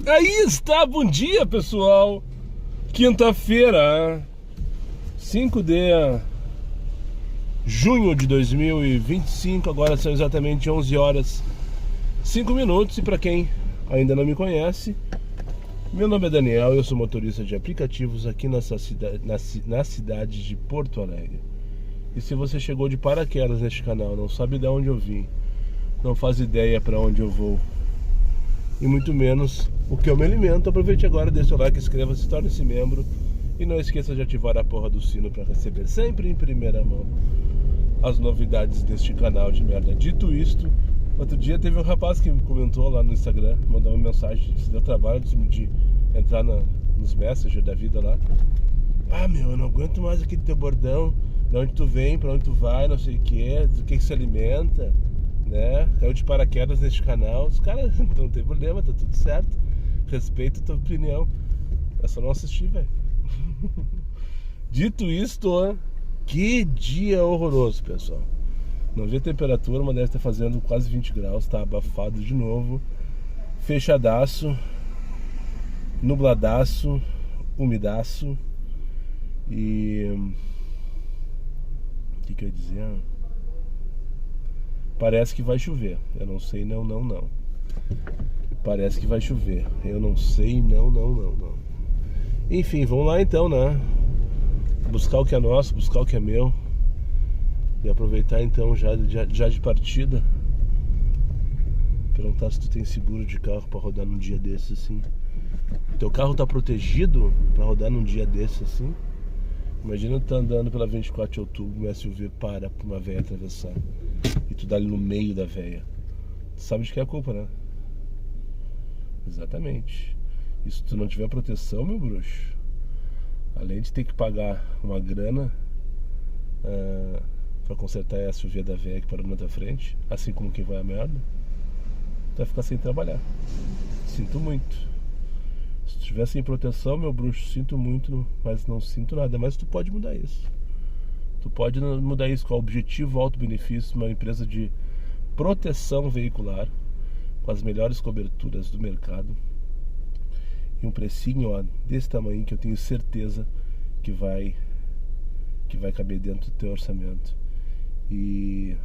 Aí está, bom dia pessoal. Quinta-feira, 5 de junho de 2025. Agora são exatamente 11 horas 5 minutos. E para quem ainda não me conhece, meu nome é Daniel, eu sou motorista de aplicativos aqui na cidade de Porto Alegre. E se você chegou de paraquedas neste canal, não sabe de onde eu vim, não faz ideia para onde eu vou e muito menos o que eu me alimento, aproveite agora, deixa o like, inscreva-se, torne-se membro e não esqueça de ativar a porra do sino para receber sempre em primeira mão as novidades deste canal de merda. Dito isto, outro dia teve um rapaz que me comentou lá no Instagram, mandou uma mensagem, se deu trabalho de entrar nos messengers da vida lá. Ah, meu, eu não aguento mais aquele teu bordão, de onde tu vem, pra onde tu vai, não sei o que, do que se alimenta, né? Caiu de paraquedas neste canal. Os caras, não tem problema, tá tudo certo, respeito a tua opinião, é só não assistir, velho. Dito isto, que dia horroroso, pessoal. Não vi a temperatura, mas deve estar fazendo quase 20 graus, tá abafado de novo, fechadaço, nubladaço, umidaço. E o que eu ia dizer? Parece que vai chover. Eu não sei, não. Parece que vai chover. Eu não sei, não. Enfim, vamos lá então, né? Buscar o que é nosso, buscar o que é meu. E aproveitar então já de partida. Perguntar se tu tem seguro de carro pra rodar num dia desse assim. Teu carro tá protegido pra rodar num dia desse assim? Imagina tu tá andando pela 24 de outubro, um SUV para pra uma véia atravessar e tu dá ali no meio da véia. Tu sabe de que é a culpa, né? Exatamente. E se tu não tiver proteção, meu bruxo, além de ter que pagar uma grana pra consertar a SUV da véia que parou na tua frente, assim como quem vai a merda, tu vai ficar sem trabalhar. Sinto muito. Se tu estiver sem proteção, meu bruxo, sinto muito, mas não sinto nada. Mas tu pode mudar isso. Tu pode mudar isso com o Objetivo Auto-Benefício, uma empresa de proteção veicular, com as melhores coberturas do mercado. E um precinho desse tamanho que eu tenho certeza que vai caber dentro do teu orçamento. E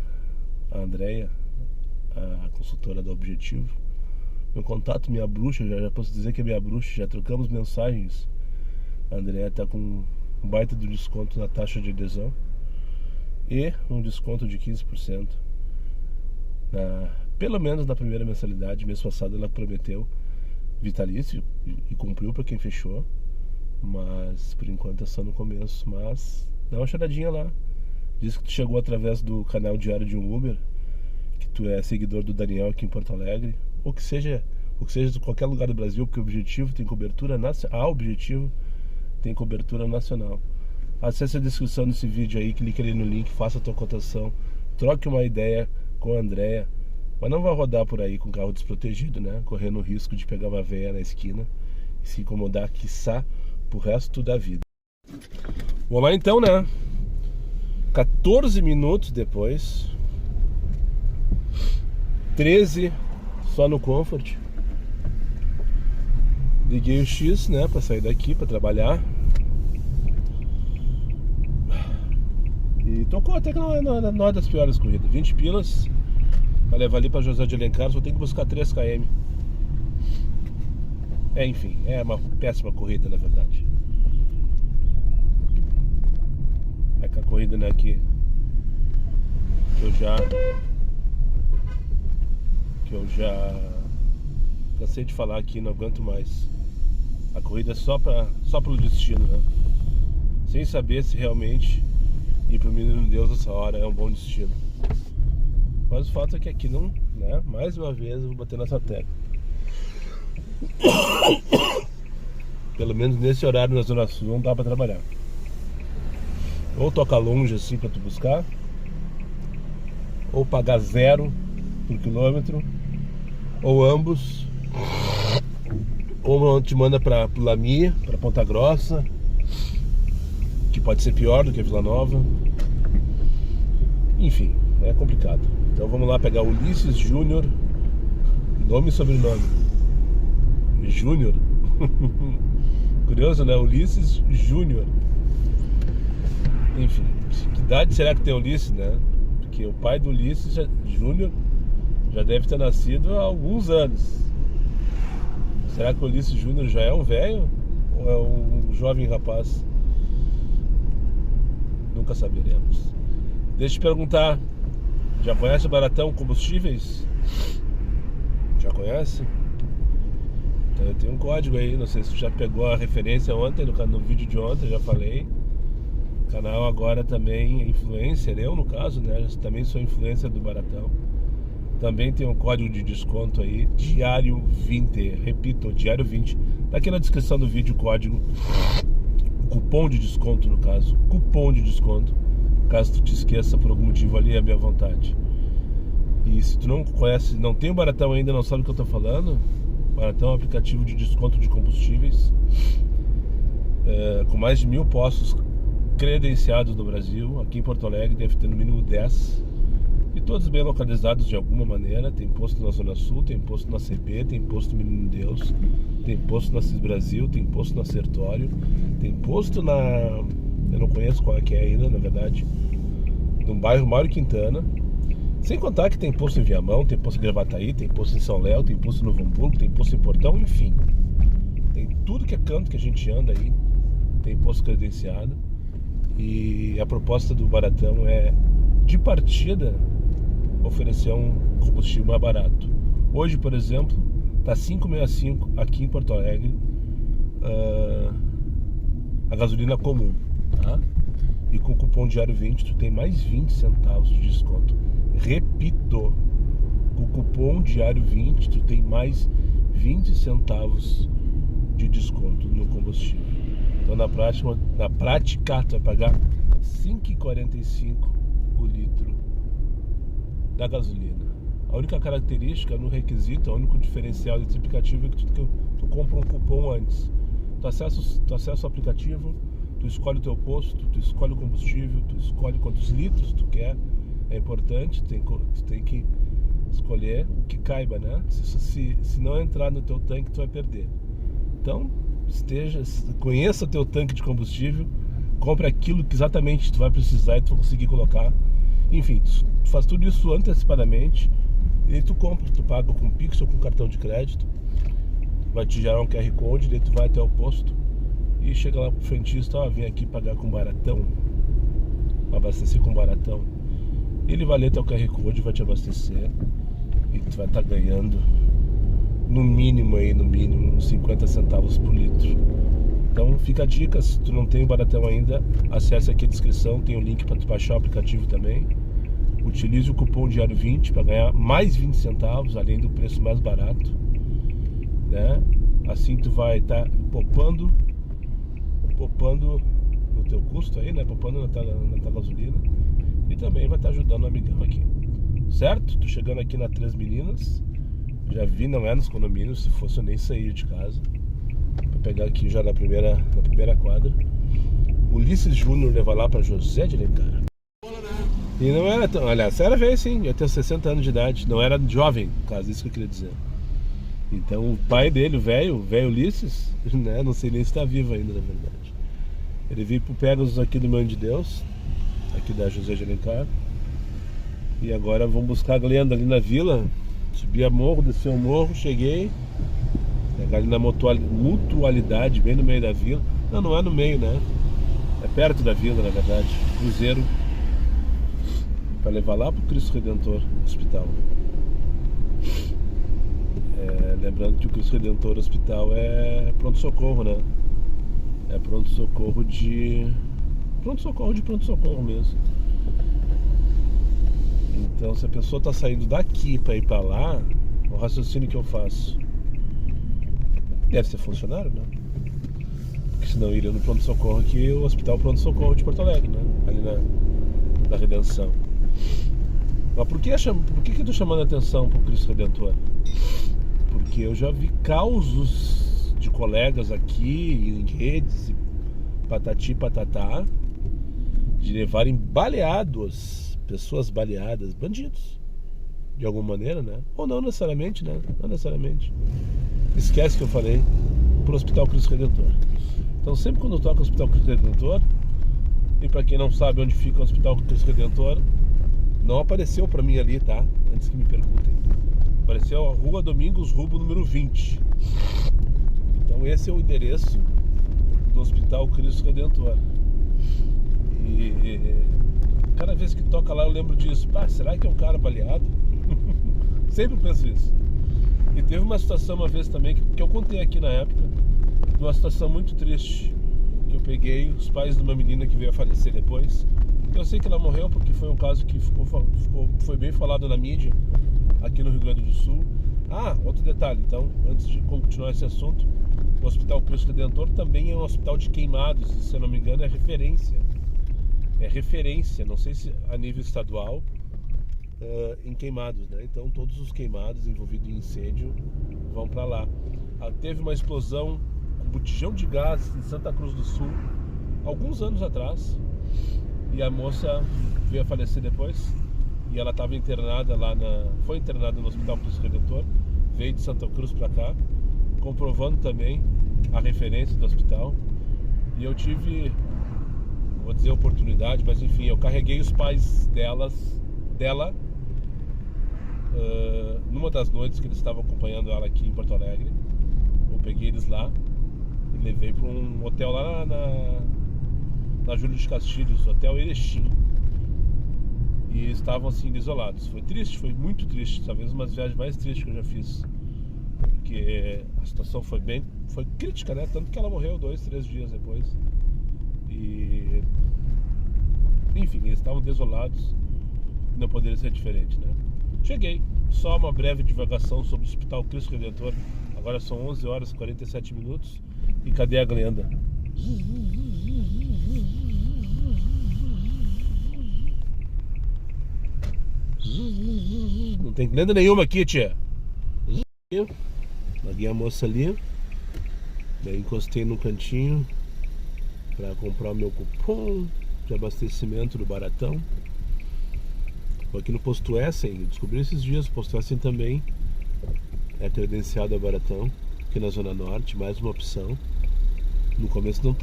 a Andrea, a consultora do Objetivo, meu contato, minha bruxa, já posso dizer que é minha bruxa, já trocamos mensagens. A Andrea tá com um baita do desconto na taxa de adesão e um desconto de 15% pelo menos na primeira mensalidade. Mês passado ela prometeu vitalício e cumpriu para quem fechou, mas por enquanto é só no começo. Mas dá uma choradinha lá, diz que tu chegou através do canal diário de um Uber, que tu é seguidor do Daniel aqui em Porto Alegre, ou que seja de qualquer lugar do Brasil, porque o Objetivo tem cobertura nacional. Objetivo tem cobertura nacional. Acesse a descrição desse vídeo aí, clique ali no link, faça a tua cotação, troque uma ideia com a Andrea, mas não vai rodar por aí com carro desprotegido, né? Correndo o risco de pegar uma véia na esquina e se incomodar, quiçá, pro resto da vida. Vamos lá então, né? 14 minutos depois, 13 só no Comfort. Liguei o X, né, pra sair daqui, pra trabalhar. E tocou até que não é das piores corridas. 20 pilas pra levar ali pra José de Alencar, só tem que buscar 3 km. Enfim, é uma péssima corrida, na verdade. É que a corrida, né, que eu já cansei de falar aqui, não aguento mais. A corrida é só pelo destino, né? Sem saber se realmente ir pro Menino Deus essa hora é um bom destino. Mas o fato é que aqui não, né? Mais uma vez eu vou bater nessa tecla. Pelo menos nesse horário na Zona Sul não dá pra trabalhar. Ou toca longe assim pra tu buscar, ou pagar 0 por quilômetro, ou ambos, ou te manda pra Lami, pra Ponta Grossa, que pode ser pior do que a Vila Nova. Enfim, é complicado. Então vamos lá pegar Ulisses Júnior, nome e sobrenome. Júnior. Curioso, né? Ulisses Júnior. Enfim, que idade será que tem Ulisses, né? Porque o pai do Ulisses Júnior já deve ter nascido há alguns anos. Será que o Ulisses Júnior já é um velho ou é um jovem rapaz? Nunca saberemos. Deixa eu te perguntar, já conhece o Baratão Combustíveis? Já conhece? Então eu tenho um código aí, não sei se tu já pegou a referência ontem, no vídeo de ontem, já falei. O canal agora também é influencer, eu no caso, né? Eu também sou influencer do Baratão. Também tem um código de desconto aí, Diário 20, repito, Diário 20. Tá aqui na descrição do vídeo o código, cupom de desconto no caso, cupom de desconto. Caso tu te esqueça por algum motivo ali, é a minha vontade. E se tu não conhece, não tem o Baratão ainda, não sabe o que eu tô falando, Baratão é um aplicativo de desconto de combustíveis, com mais de 1000 postos credenciados no Brasil. Aqui em Porto Alegre deve ter no mínimo 10, e todos bem localizados de alguma maneira. Tem posto na Zona Sul, tem posto na CB, tem posto no Menino Deus, tem posto na Cis Brasil, tem posto na Sertório, tem posto na... eu não conheço qual é que é ainda, na verdade, no bairro Mário Quintana. Sem contar que tem posto em Viamão, tem posto em Gravataí, tem posto em São Léo, tem posto no Novo Hamburgo, tem posto em Portão, enfim. Tem tudo que é canto que a gente anda aí, tem posto credenciado. E a proposta do Baratão é, de partida, oferecer um combustível mais barato. Hoje, por exemplo, tá 5,65 aqui em Porto Alegre, a gasolina comum, tá? E com o cupom Diário 20 tu tem mais 20 centavos de desconto. Repito, com o cupom Diário 20 tu tem mais 20 centavos de desconto no combustível. Então na prática tu vai pagar 5,45 o litro da gasolina. A única característica no requisito, o único diferencial desse aplicativo é que tu compra um cupom antes. Tu acessa o aplicativo, tu escolhe o teu posto, tu escolhe o combustível, tu escolhe quantos litros tu quer. É importante, tu tem que escolher o que caiba, né? Se não entrar no teu tanque, tu vai perder. Então, conheça o teu tanque de combustível, compre aquilo que exatamente tu vai precisar e tu vai conseguir colocar. Enfim, tu faz tudo isso antecipadamente e aí tu compra, tu paga com Pix ou com cartão de crédito. Vai te gerar um QR Code, daí tu vai até o posto e chega lá pro frentista, ó, vem aqui pagar com Baratão, abastecer com Baratão. Ele vai ler teu QR Code, vai te abastecer e tu vai estar ganhando no mínimo uns 50 centavos por litro. Então fica a dica, se tu não tem o Baratão ainda, acesse aqui a descrição, tem o link para tu baixar o aplicativo também. Utilize o cupom Diário 20 para ganhar mais 20 centavos, além do preço mais barato, né? Assim tu vai estar poupando no teu custo aí, né? Poupando na tua gasolina, e também vai estar ajudando o amigão aqui, certo? Tô chegando aqui na Três Meninas, já vi, não é nos condomínios, se fosse eu nem sair de casa. Vou pegar aqui já na primeira quadra. Ulisses Júnior leva lá para José de Alencar. E não era tão... Aliás, era velho sim, já tem 60 anos de idade. Não era jovem, no caso, isso que eu queria dizer. Então o pai dele, o velho Ulisses, né? Não sei nem se está vivo ainda, na verdade. Ele veio pro Pegasus aqui do Menino Deus, aqui da José de Alencar. E agora vamos buscar a Glenda ali na vila. Subi a morro, desci o morro, cheguei. Pegar ali na mutualidade, bem no meio da vila. Não é no meio, né? É perto da vila, na verdade. Cruzeiro. Para levar lá pro Cristo Redentor Hospital. Lembrando que o Cristo Redentor Hospital é pronto-socorro, né? É pronto-socorro de pronto-socorro mesmo. Então, se a pessoa tá saindo daqui para ir para lá, o raciocínio que eu faço deve ser funcionário, né? Porque senão iria no pronto-socorro aqui, o Hospital Pronto-Socorro de Porto Alegre, né? Ali na Redenção. Mas por que eu tô chamando a atenção pro Cristo Redentor? Porque eu já vi causos de colegas aqui em redes, patati patatá, de levarem baleados, pessoas baleadas, bandidos, de alguma maneira, né? Ou não necessariamente, né? Não necessariamente. esquece que eu falei, pro Hospital Cristo Redentor. Então sempre quando eu toco Hospital Cristo Redentor, e para quem não sabe onde fica o Hospital Cristo Redentor, não apareceu para mim ali, tá? Antes que me perguntem. Apareceu a Rua Domingos Rubo, número 20. Então esse é o endereço do Hospital Cristo Redentor. E cada vez que toca lá eu lembro disso. Será que é um cara baleado? Sempre penso isso. E teve uma situação uma vez também que eu contei aqui na época, uma situação muito triste, que eu peguei os pais de uma menina que veio a falecer depois. Eu sei que ela morreu porque foi um caso que foi bem falado na mídia aqui no Rio Grande do Sul. Outro detalhe, então, antes de continuar esse assunto, o Hospital Cristo Redentor também é um hospital de queimados, se eu não me engano é referência. É referência, não sei se a nível estadual, em queimados, né? Então todos os queimados envolvidos em incêndio vão para lá. Teve uma explosão com botijão de gás em Santa Cruz do Sul alguns anos atrás, e a moça veio a falecer depois, e ela estava internada lá foi internada no Hospital Cristo Redentor, veio de Santa Cruz para cá, comprovando também a referência do hospital. E eu tive, vou dizer oportunidade, mas enfim, eu carreguei os pais dela numa das noites que eles estavam acompanhando ela aqui em Porto Alegre. Eu peguei eles lá e levei para um hotel lá na Júlio de Castilhos, Hotel Erechim. E estavam assim isolados. Foi triste, foi muito triste, talvez uma das viagens mais tristes que eu já fiz, porque a situação foi crítica, né? Tanto que ela morreu 2, 3 dias depois. E enfim, eles estavam desolados. Não poderia ser diferente, né? Cheguei, só uma breve divagação sobre o Hospital Cristo Redentor. Agora são 11 horas e 47 minutos. E cadê a Glenda? Não tem Glenda nenhuma aqui, tia. Larguei a moça ali. Daí encostei no cantinho para comprar o meu cupom de abastecimento do Baratão. Tô aqui no Posto Essen, eu descobri esses dias, o Posto Essen também é credenciado a Baratão, aqui na Zona Norte, mais uma opção. No começo ele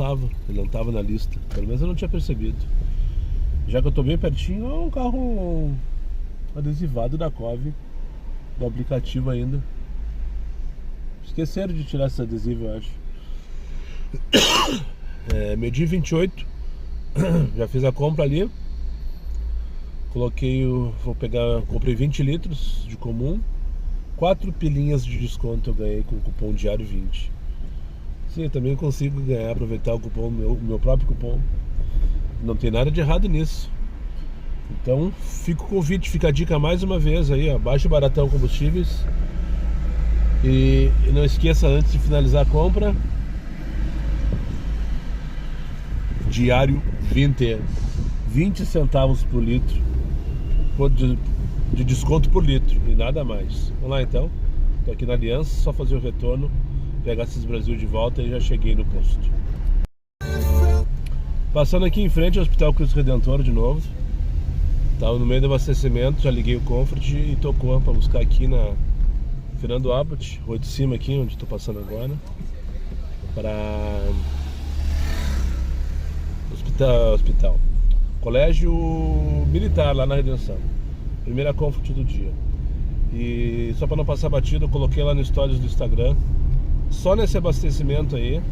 não tava na lista, pelo menos eu não tinha percebido. Já que eu tô bem pertinho, é um carro adesivado da Cove, do aplicativo ainda. Esqueceram de tirar esse adesivo, eu acho. Meio-dia 28, já fiz a compra ali. Comprei 20 litros de comum, 4 pilinhas de desconto eu ganhei com o cupom Diário 20. Sim, eu também consigo aproveitar o cupom, o meu próprio cupom. Não tem nada de errado nisso. Então fica o convite, fica a dica mais uma vez aí, ó, baixe o Baratão Combustíveis. E não esqueça, antes de finalizar a compra, Diário 20 centavos por litro de desconto por litro e nada mais. Vamos lá então, tô aqui na Aliança, só fazer o retorno, pegar esses Brasil de volta e já cheguei no posto. Passando aqui em frente ao Hospital Cristo Redentor de novo. Tava no meio do abastecimento, já liguei o Comfort e tocou para buscar aqui na Fernando Abbott, rua de cima aqui, onde estou passando agora, para hospital. Colégio Militar lá na Redenção. Primeira Comfort do dia. E só para não passar batido, eu coloquei lá no stories do Instagram. Só nesse abastecimento aí,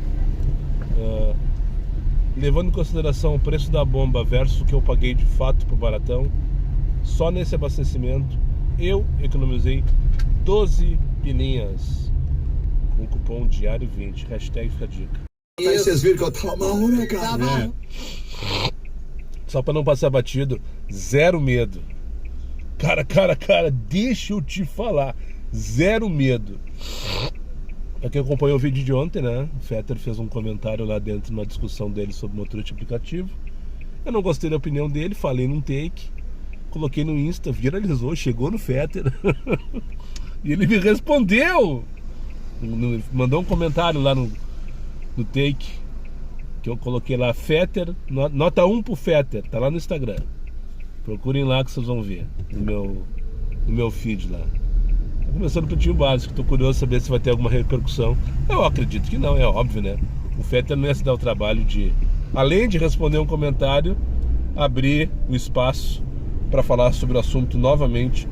levando em consideração o preço da bomba versus o que eu paguei de fato pro Baratão, só nesse abastecimento eu economizei 12 pilinhas com o cupom Diário 20. Hashtag fica a dica. Aí vocês viram que eu tava mal, né, cara? Só pra não passar batido, zero medo. Cara, deixa eu te falar, zero medo. Pra quem acompanhou o vídeo de ontem, né, o Fetter fez um comentário lá dentro, numa discussão dele sobre motorista aplicativo. Eu não gostei da opinião dele, falei num take, coloquei no Insta, viralizou, chegou no Fetter. E ele me respondeu, mandou um comentário lá no take, que eu coloquei lá, Fetter, nota 1 pro Fetter, tá lá no Instagram. Procurem lá que vocês vão ver no meu feed lá. Começando o Pretinho Básico, tô curioso saber se vai ter alguma repercussão. Eu acredito que não, é óbvio, né? O Fetter não ia se dar o trabalho de, além de responder um comentário, abrir o espaço para falar sobre o assunto novamente.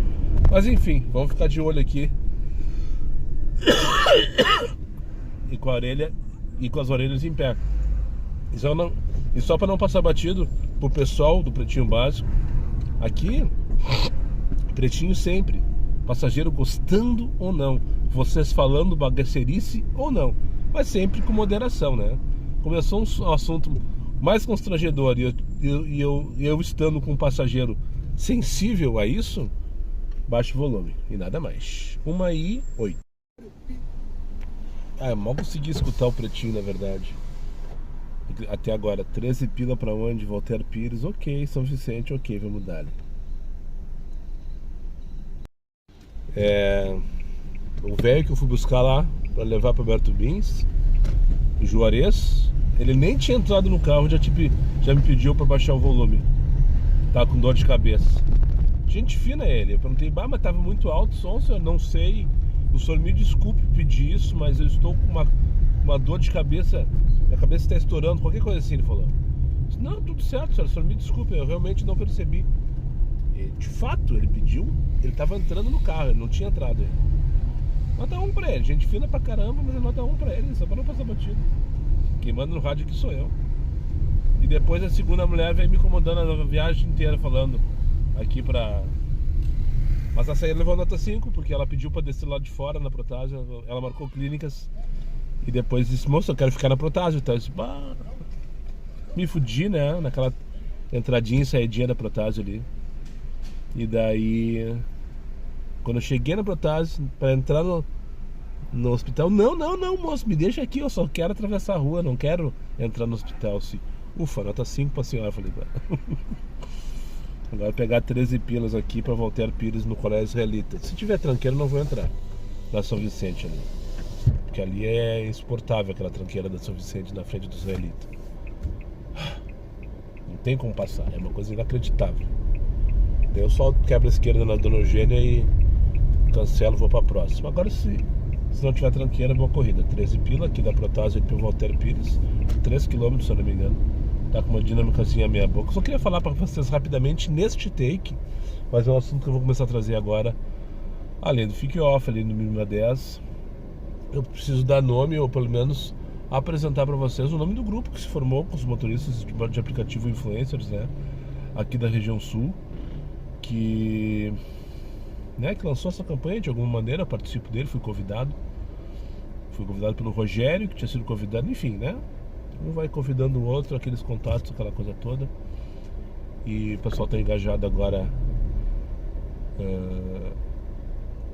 Mas enfim, vamos ficar de olho aqui. E com a orelha e com as orelhas em pé. E só para não passar batido pro pessoal do Pretinho Básico, aqui, pretinho sempre. Passageiro gostando ou não, vocês falando bagacerice ou não, mas sempre com moderação, né? Começou um assunto mais constrangedor e eu estando com um passageiro sensível a isso, baixo o volume e nada mais. 1h08. Eu mal consegui escutar o Pretinho, na verdade. Até agora, 13 pila pra onde? Voltaire Pires, ok. São Vicente, ok, vamos dar. O velho que eu fui buscar lá pra levar para Alberto Bins, o Juarez, ele nem tinha entrado no carro, já me pediu para baixar o volume. Tava com dor de cabeça. Gente fina ele. Eu perguntei, mas tava muito alto o som, senhor? Não sei. O senhor me desculpe pedir isso, mas eu estou com uma dor de cabeça. Minha cabeça está estourando, qualquer coisa assim, ele falou. Disse, não, tudo certo, senhor. O senhor me desculpe, eu realmente não percebi. E, de fato, ele pediu, ele estava entrando no carro, ele não tinha entrado ainda. Nota 1 pra ele, gente fina pra caramba, mas nota 1 pra ele, só pra não passar batido. Quem manda no rádio aqui sou eu. E depois a segunda mulher veio me incomodando a viagem inteira, falando aqui pra... Mas a saída levou nota 5, porque ela pediu pra descer lá de fora na Protásio, ela marcou clínicas. E depois disse, moça, eu quero ficar na Protásio. Então eu disse, me fudi, né, naquela entradinha e saidinha da Protásio ali. E daí, quando eu cheguei na Protásio, pra entrar no hospital, não, moço, me deixa aqui, eu só quero atravessar a rua, não quero entrar no hospital. Assim, ufa, nota 5 pra senhora, falei, agora pegar 13 pilas aqui pra Voltaire Pires no Colégio Israelita. Se tiver tranqueira, não vou entrar na São Vicente ali, porque ali é insuportável aquela tranqueira da São Vicente na frente do Israelita. Não tem como passar, é uma coisa inacreditável. Eu só quebro a esquerda na Dona Eugênia e cancelo, vou pra próxima. Agora se não tiver tranqueira, boa corrida. 13 pila aqui da Protásio pro Voltaire Pires, 3 km, se eu não me engano. Tá com uma dinâmicazinha meia boca. Só queria falar pra vocês rapidamente neste take, mas é um assunto que eu vou começar a trazer agora. Além do Fique Off, ali no Mínima 10, eu preciso dar nome, ou pelo menos apresentar pra vocês o nome do grupo que se formou com os motoristas de aplicativo influencers, né? Aqui da região sul. Que lançou essa campanha de alguma maneira, eu participo dele, fui convidado pelo Rogério, que tinha sido convidado, enfim, né? Um vai convidando o outro, aqueles contatos, aquela coisa toda. E o pessoal está engajado agora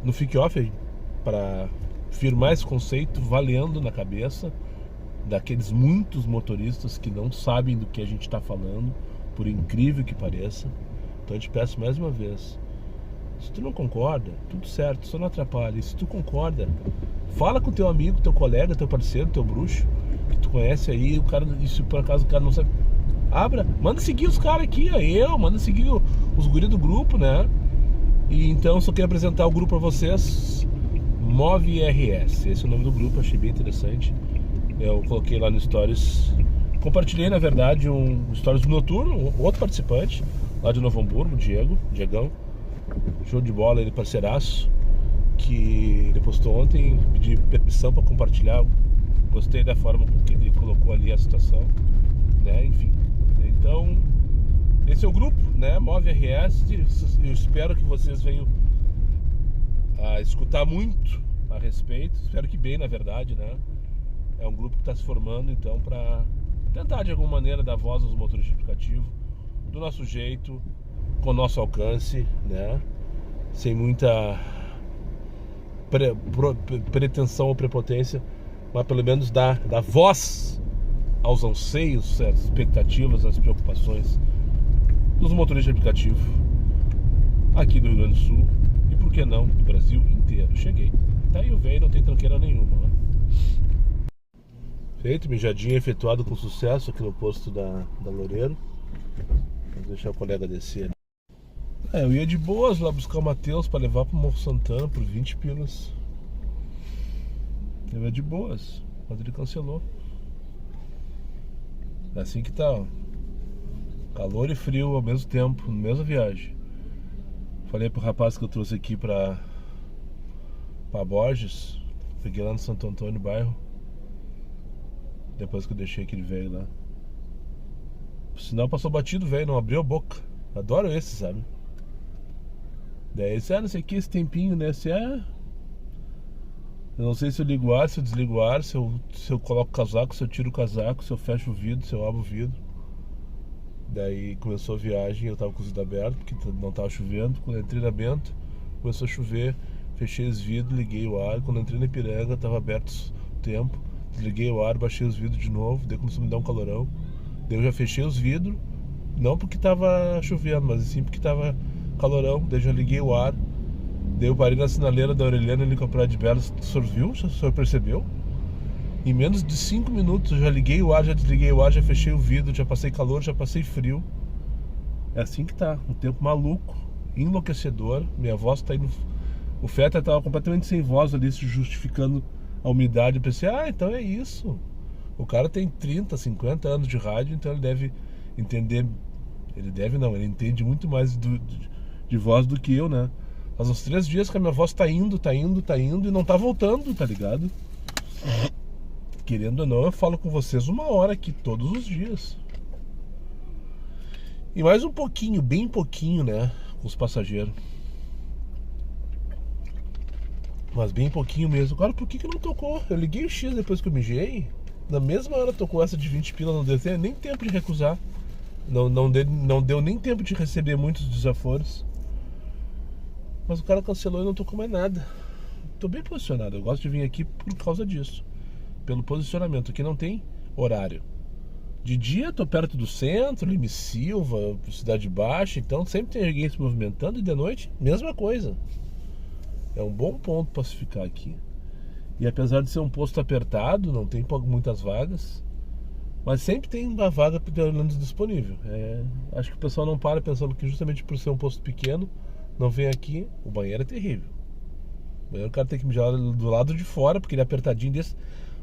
no Fique Off para firmar esse conceito, valendo na cabeça daqueles muitos motoristas que não sabem do que a gente está falando, por incrível que pareça. Então eu te peço mais uma vez, se tu não concorda, tudo certo, só não atrapalha. E se tu concorda, fala com teu amigo, teu colega, teu parceiro, teu bruxo, que tu conhece aí, o cara, e se por acaso o cara não sabe, manda seguir os caras aqui, manda seguir os guris do grupo, né? E então só queria apresentar o grupo pra vocês, Move RS, esse é o nome do grupo, achei bem interessante. Eu coloquei lá no Stories, compartilhei na verdade um Stories noturno, outro participante lá de Novo Hamburgo, Diegão, show de bola, ele parceiraço, que ele postou ontem, pedi permissão para compartilhar, gostei da forma com que ele colocou ali a situação, né, enfim. Então, esse é o grupo, né, Move RS, eu espero que vocês venham a escutar muito a respeito, espero que bem, na verdade, né, é um grupo que está se formando, então, para tentar de alguma maneira dar voz aos motoristas de aplicativo, do nosso jeito, com o nosso alcance, né? Sem muita pretensão ou prepotência, mas pelo menos dar voz aos anseios, às expectativas, às preocupações dos motoristas de aplicativo aqui do Rio Grande do Sul e, por que não, do Brasil inteiro. Cheguei. Tá aí o velho, não tem tranqueira nenhuma, né? Feito, mijadinha efetuado com sucesso aqui no posto da Loureiro. Vou deixar o colega descer. Eu ia de boas lá buscar o Matheus pra levar pro Morro Santana por 20 pilas. Eu ia de boas, mas ele cancelou. É assim que tá, ó. Calor e frio ao mesmo tempo, na mesma viagem. Falei pro rapaz que eu trouxe aqui pra Borges. Peguei lá no Santo Antônio, bairro. Depois que eu deixei aquele velho lá. O sinal passou batido, velho, não abriu a boca. Adoro esse, sabe? Daí esse, não sei o que, esse tempinho, né? Eu não sei se eu ligo o ar, se eu desligo o ar, se eu coloco o casaco, se eu tiro o casaco, se eu fecho o vidro, se eu abro o vidro. Daí começou a viagem, eu tava com o vidro aberto, porque não tava chovendo. Quando eu entrei na Bento, começou a chover, fechei os vidros, liguei o ar. Quando eu entrei na Ipiranga, tava aberto o tempo, desliguei o ar, baixei os vidros de novo, daí começou a me dar um calorão. Daí eu já fechei os vidros, não porque tava chovendo, mas sim porque tava calorão. Daí já liguei o ar. Daí eu parei na sinaleira da Aureliana ali com a Praia de Belas. O senhor viu? O senhor percebeu? Em menos de 5 minutos eu já liguei o ar, já desliguei o ar, já fechei o vidro, já passei calor, já passei frio. É assim que tá, um tempo maluco, enlouquecedor. Minha voz tá indo. O Feta tava completamente sem voz ali, se justificando a umidade. Eu pensei, então é isso. O cara tem 30, 50 anos de rádio, então ele deve entender. Ele entende muito mais de voz do que eu, né? Faz uns 3 dias que a minha voz tá indo e não tá voltando, tá ligado? Querendo ou não, eu falo com vocês 1 hora aqui todos os dias. E mais um pouquinho, bem pouquinho, né? Com os passageiros. Mas bem pouquinho mesmo. Agora, por que não tocou? Eu liguei o X depois que eu mijei. Na mesma hora tocou essa de 20 pila, não deu nem tempo de recusar. Não deu nem tempo de receber muitos desaforos. Mas o cara cancelou e não tocou mais nada. Tô bem posicionado, eu gosto de vir aqui por causa disso. Pelo posicionamento, aqui não tem horário. De dia tô perto do centro, Lime Silva, Cidade Baixa, então sempre tem alguém se movimentando. E de noite, mesma coisa. É um bom ponto para se ficar aqui. E apesar de ser um posto apertado, não tem muitas vagas, mas sempre tem uma vaga pelo disponível. Acho que o pessoal não para pensando que justamente por ser um posto pequeno, não vem aqui. O banheiro é terrível. O banheiro o cara tem que mijar do lado de fora, porque ele é apertadinho desse.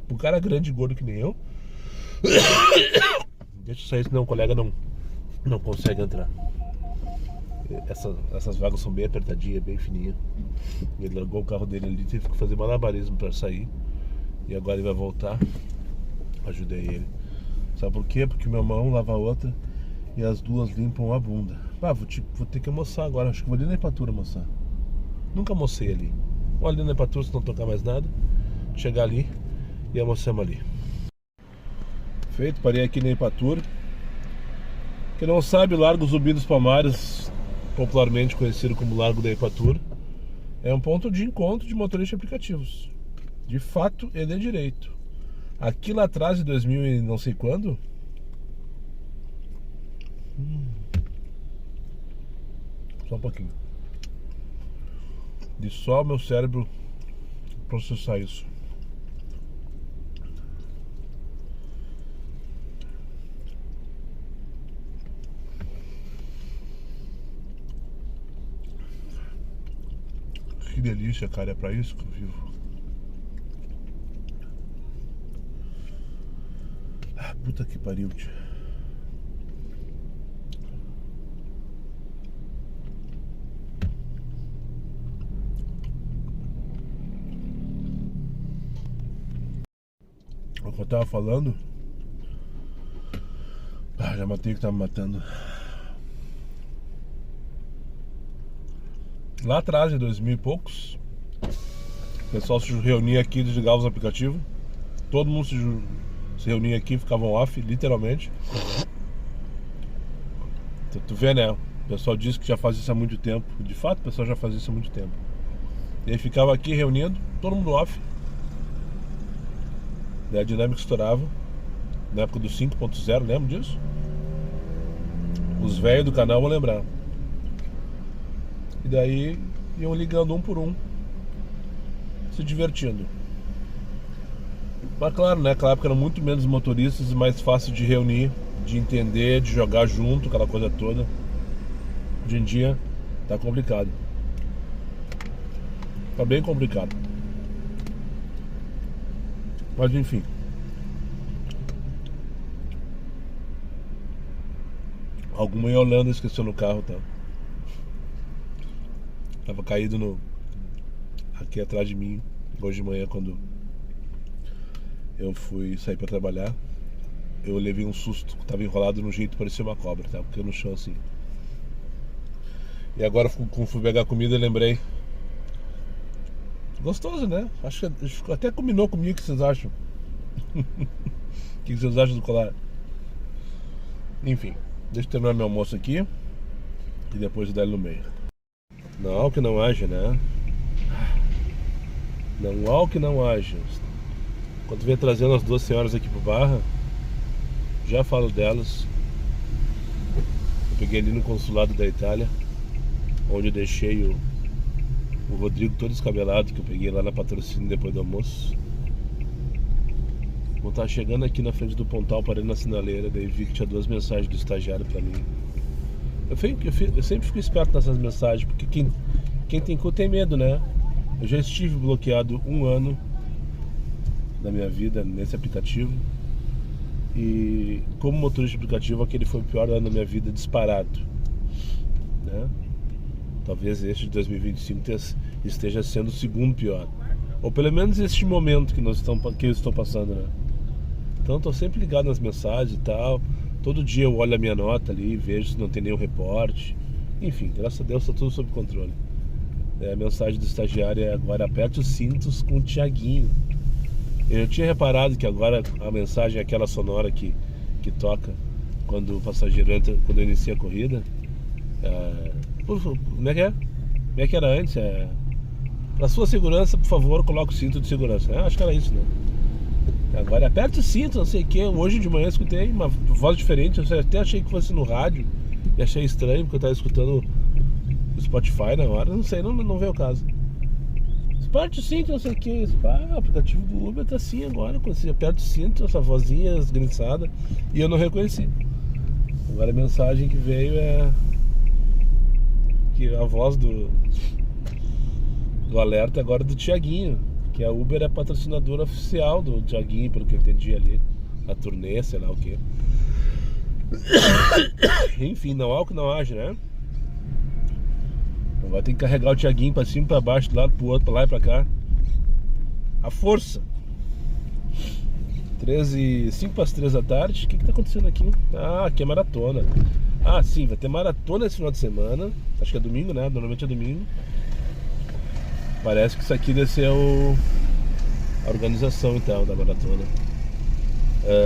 Um cara grande e gordo que nem eu. Deixa eu sair, senão o colega não consegue entrar. Essas vagas são bem apertadinhas, bem fininhas. Ele largou o carro dele ali, teve que fazer malabarismo para sair. E agora ele vai voltar. Ajudei ele. Sabe por quê? Porque minha mão lava a outra e as duas limpam a bunda. Vou ter que almoçar agora. Acho que vou ali na Ipatura almoçar. Nunca almocei ali. Vou ali na Ipatura, se não tocar mais nada. Chegar ali e almoçamos ali. Feito, parei aqui na Ipatura. Quem não sabe, o Largo Zumbi dos Palmares, popularmente conhecido como Largo da Ipatura, é um ponto de encontro de motoristas de aplicativos. De fato, ele é direito. Aqui lá atrás, de 2000 e não sei quando, só um pouquinho, de só o meu cérebro processar isso. Que delícia, cara, é pra isso que eu vivo. Puta que pariu, tio. O que eu tava falando, já matei o que tava me matando. Lá atrás, em 2000 e poucos, o pessoal se reunia aqui e desligava os aplicativos. Todo mundo se reunia aqui, ficavam off, literalmente. Tu vê, né? O pessoal diz que já faz isso há muito tempo. De fato, o pessoal já faz isso há muito tempo. E aí ficava aqui reunindo, todo mundo off. Daí a dinâmica estourava. Na época do 5.0, lembra disso? Os velhos do canal vão lembrar. E daí iam ligando um por um, se divertindo. Mas claro, né? Naquela época eram muito menos motoristas e mais fácil de reunir, de entender, de jogar junto, aquela coisa toda. Hoje em dia Tá complicado. Tá bem complicado. Mas enfim. Alguma em Holanda esqueceu no carro, tá? Tava caído aqui atrás de mim hoje de manhã, quando eu fui sair pra trabalhar. Eu levei um susto, tava enrolado no jeito, parecia uma cobra, tá? Porque no chão assim. E agora, quando fui pegar comida, eu lembrei. Gostoso, né? Acho que até combinou comigo. O que vocês acham? O que vocês acham do colar? Enfim, deixa eu terminar meu almoço aqui e depois dar ele no meio. Não há o que não haja, né? Não há o que não haja. Quando vier trazendo as duas senhoras aqui pro Barra, já falo delas. Eu peguei ali no consulado da Itália, onde eu deixei o Rodrigo todo descabelado, que eu peguei lá na Patrocínio depois do almoço. Vou estar chegando aqui na frente do Pontal, parei na sinaleira, daí vi que tinha 2 mensagens do estagiário pra mim. Eu sempre fico esperto nessas mensagens, porque quem tem cu tem medo, né? Eu já estive bloqueado 1 ano da minha vida nesse aplicativo. E como motorista de aplicativo, aquele foi o pior ano da minha vida disparado, né? Talvez este de 2025 esteja sendo o segundo pior. Ou pelo menos este momento que eu estou passando, né? Então estou sempre ligado nas mensagens e tal. Todo dia eu olho a minha nota ali, vejo se não tem nenhum reporte. Enfim, graças a Deus está tudo sob controle. A mensagem do estagiário é: agora aperte os cintos com o Thiaguinho. Eu tinha reparado que agora a mensagem é aquela sonora que toca quando o passageiro entra, quando inicia a corrida. Como é que é? Como é que era antes? Para sua segurança, por favor, coloque o cinto de segurança. Acho que era isso, né? Agora aperte o cinto, não sei o que. Hoje de manhã eu escutei uma voz diferente. Eu até achei que fosse no rádio e achei estranho, porque eu estava escutando o Spotify na hora. Não sei, não veio o caso. Aperte o cinto, não sei o que. O aplicativo do Uber tá assim agora. Quando você aperta o cinto, essa vozinha esganiçada, e eu não reconheci. Agora a mensagem que veio é que a voz do alerta agora é do Thiaguinho, que a Uber é patrocinadora oficial do Thiaguinho, pelo que eu entendi ali, a turnê, sei lá o que. Enfim, não há o que não haja, né? Agora tem que carregar o Thiaguinho pra cima, pra baixo, do lado pro outro, pra lá e pra cá. A força. 5 para as 3 da tarde. O que tá acontecendo aqui? Aqui é maratona. Sim, vai ter maratona esse final de semana. Acho que é domingo, né? Normalmente é domingo. Parece que isso aqui deve ser a organização então da maratona.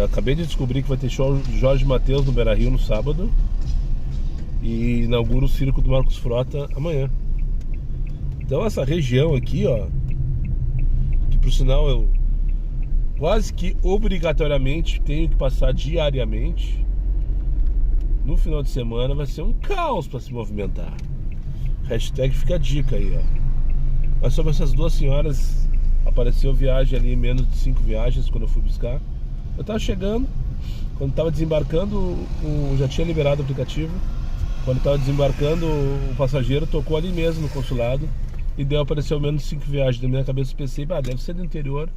Acabei de descobrir que vai ter show do Jorge Mateus no Beira-Rio no sábado. E inaugura o circo do Marcos Frota amanhã. Então essa região aqui, ó, que por sinal eu quase que obrigatoriamente tenho que passar diariamente, no final de semana vai ser um caos para se movimentar. Hashtag fica a dica aí, ó. Mas sobre essas 2 senhoras, apareceu viagem ali, menos de 5 viagens quando eu fui buscar. Eu tava chegando, quando tava desembarcando, já tinha liberado o aplicativo. Quando estava desembarcando, o passageiro tocou ali mesmo no consulado e deu, apareceu menos 5 viagens. Na minha cabeça eu pensei, deve ser do interior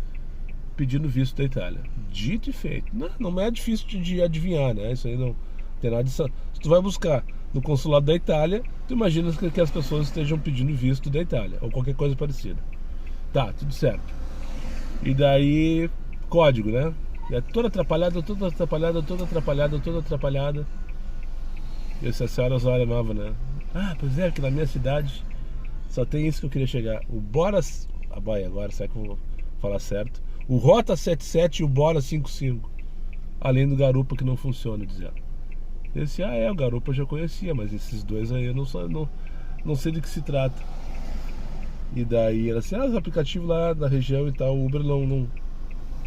pedindo visto da Itália. Dito e feito. Não é difícil de adivinhar, né? Isso aí não tem nada de... Se tu vai buscar no consulado da Itália, tu imagina que as pessoas estejam pedindo visto da Itália ou qualquer coisa parecida. Tá, tudo certo. E daí, código, né? É toda atrapalhada. E essa senhora Osória nova, né? Pois é, que na minha cidade só tem isso que eu queria chegar. O Bora... agora, será que eu vou falar certo? O Rota 77 e o Bora 55. Além do Garupa, que não funciona, dizendo. Eu disse, o Garupa eu já conhecia, mas esses dois aí eu não sei do que se trata. E daí ela assim, os aplicativos lá da região e tal, o Uber não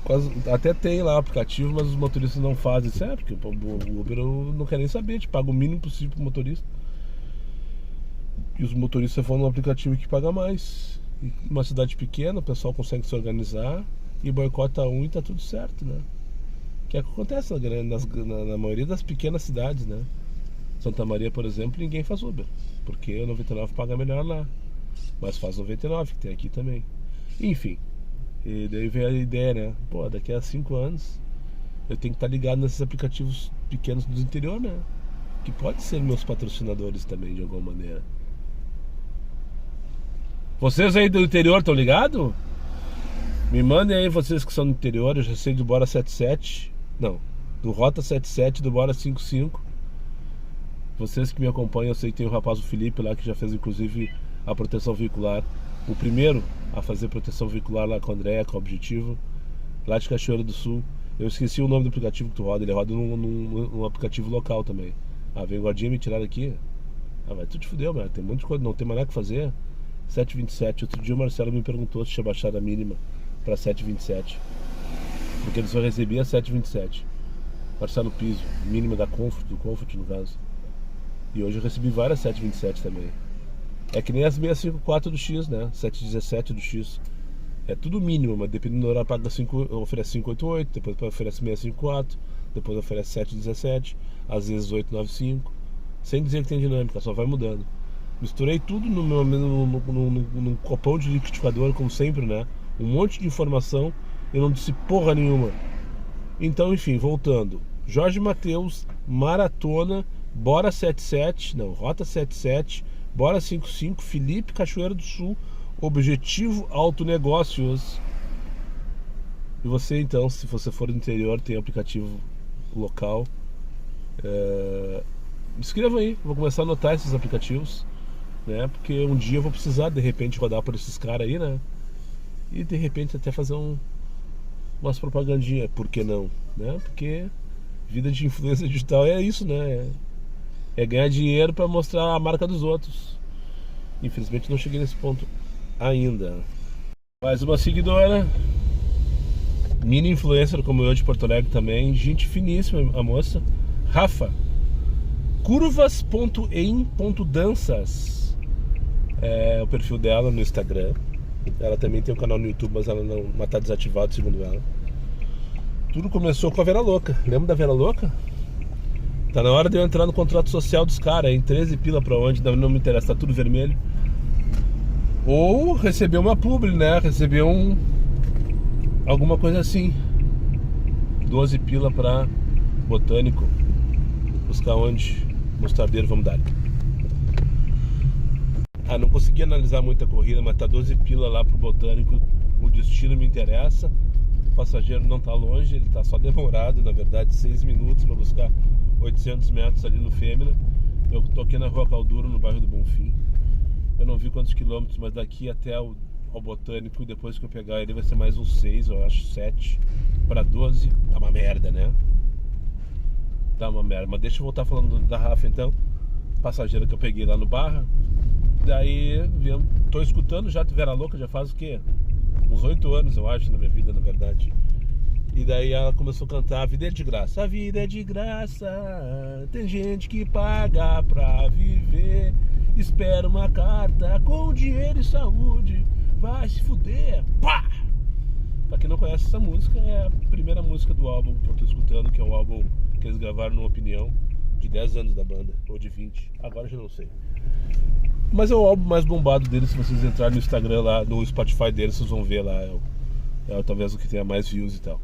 quase, até tem lá o aplicativo, mas os motoristas não fazem. Isso porque o Uber não quer nem saber, te paga o mínimo possível pro motorista. E os motoristas vão no aplicativo que paga mais. E uma cidade pequena, o pessoal consegue se organizar e boicota um e tá tudo certo, né? Que é o que acontece na maioria das pequenas cidades, né? Santa Maria, por exemplo, ninguém faz Uber, porque o 99 paga melhor lá, mas faz 99, que tem aqui também. Enfim, e daí veio a ideia, né? Pô, daqui a 5 anos eu tenho que estar ligado nesses aplicativos pequenos do interior, né? Que pode ser meus patrocinadores também, de alguma maneira. Vocês aí do interior estão ligados? Me mandem aí, vocês que são do interior. Eu já sei do Bora 77. Não, do Rota 77, do Bora 55. Vocês que me acompanham, eu sei que tem o rapaz, o Felipe lá, que já fez inclusive a proteção veicular. O primeiro a fazer proteção veicular lá com a Andréia, com o Objetivo, lá de Cachoeira do Sul. Eu esqueci o nome do aplicativo que tu roda. Ele roda num aplicativo local também. Ah, vem o guardinha me tirar daqui. Ah, vai, tu te fudeu, mano. Tem um monte de coisa, não tem mais nada que fazer. 7,27. Outro dia o Marcelo me perguntou se tinha baixado a mínima para 7,27. Porque ele só recebia 7,27. Marcelo Piso, mínima da Comfort, do Comfort no caso. E hoje eu recebi várias 7,27 também. É que nem as 654 do X, né? 7,17 do X. É tudo mínimo, mas dependendo do horário paga oferece 588, depois oferece 654, depois oferece 717, às vezes 895. Sem dizer que tem dinâmica, só vai mudando. Misturei tudo num copão de liquidificador, como sempre, né? Um monte de informação, eu não disse porra nenhuma. Então, enfim, voltando. Jorge Mateus, Maratona, Bora 77, não, Rota 77, Bora 55, Felipe, Cachoeira do Sul, Objetivo Autonegócios. E você então, se você for do interior, tem aplicativo local. Escreva aí, vou começar a anotar esses aplicativos, né? Porque um dia eu vou precisar de repente rodar por esses caras aí, né? E de repente até fazer umas propagandinhas, por que não? Né? Porque vida de influência digital é isso, né? É ganhar dinheiro para mostrar a marca dos outros. Infelizmente não cheguei nesse ponto ainda. Mais uma seguidora, mini influencer como eu de Porto Alegre também, gente finíssima a moça, Rafa. Curvas.em.danças é o perfil dela no Instagram. Ela também tem um canal no YouTube, mas ela não está desativado, segundo ela. Tudo começou com a Vera Louca. Lembra da Vera Louca? Tá na hora de eu entrar no contrato social dos caras, em 13 pila pra onde, não me interessa, tá tudo vermelho. Ou receber uma publi, né? Receber alguma coisa assim. 12 pila pra Botânico. Buscar onde? Mostardeiro, vamos dar. Ah, não consegui analisar muita corrida, mas tá 12 pila lá pro Botânico. O destino me interessa. O passageiro não tá longe, ele tá só demorado, na verdade, 6 minutos para buscar 800 metros ali no Fêmea. Eu tô aqui na Rua Calduro, no bairro do Bonfim. Eu não vi quantos quilômetros, mas daqui até ao Botânico, depois que eu pegar ele, vai ser mais uns 6, eu acho 7 para 12. Tá uma merda, né? Tá uma merda. Mas deixa eu voltar falando da Rafa então. Passageira que eu peguei lá no Barra. Daí, tô escutando já Vera Louca, já faz o quê? Uns 8 anos, eu acho, na minha vida, na verdade. E daí ela começou a cantar: a vida é de graça, a vida é de graça, tem gente que paga pra viver, espera uma carta com dinheiro e saúde, vai se fuder, pá! Pra quem não conhece essa música, é a primeira música do álbum que eu tô escutando, que é o álbum que eles gravaram numa opinião de 10 anos da banda, ou de 20, agora eu já não sei. Mas é o álbum mais bombado deles. Se vocês entrarem no Instagram lá, no Spotify deles, vocês vão ver lá. É talvez o que tenha mais views e tal.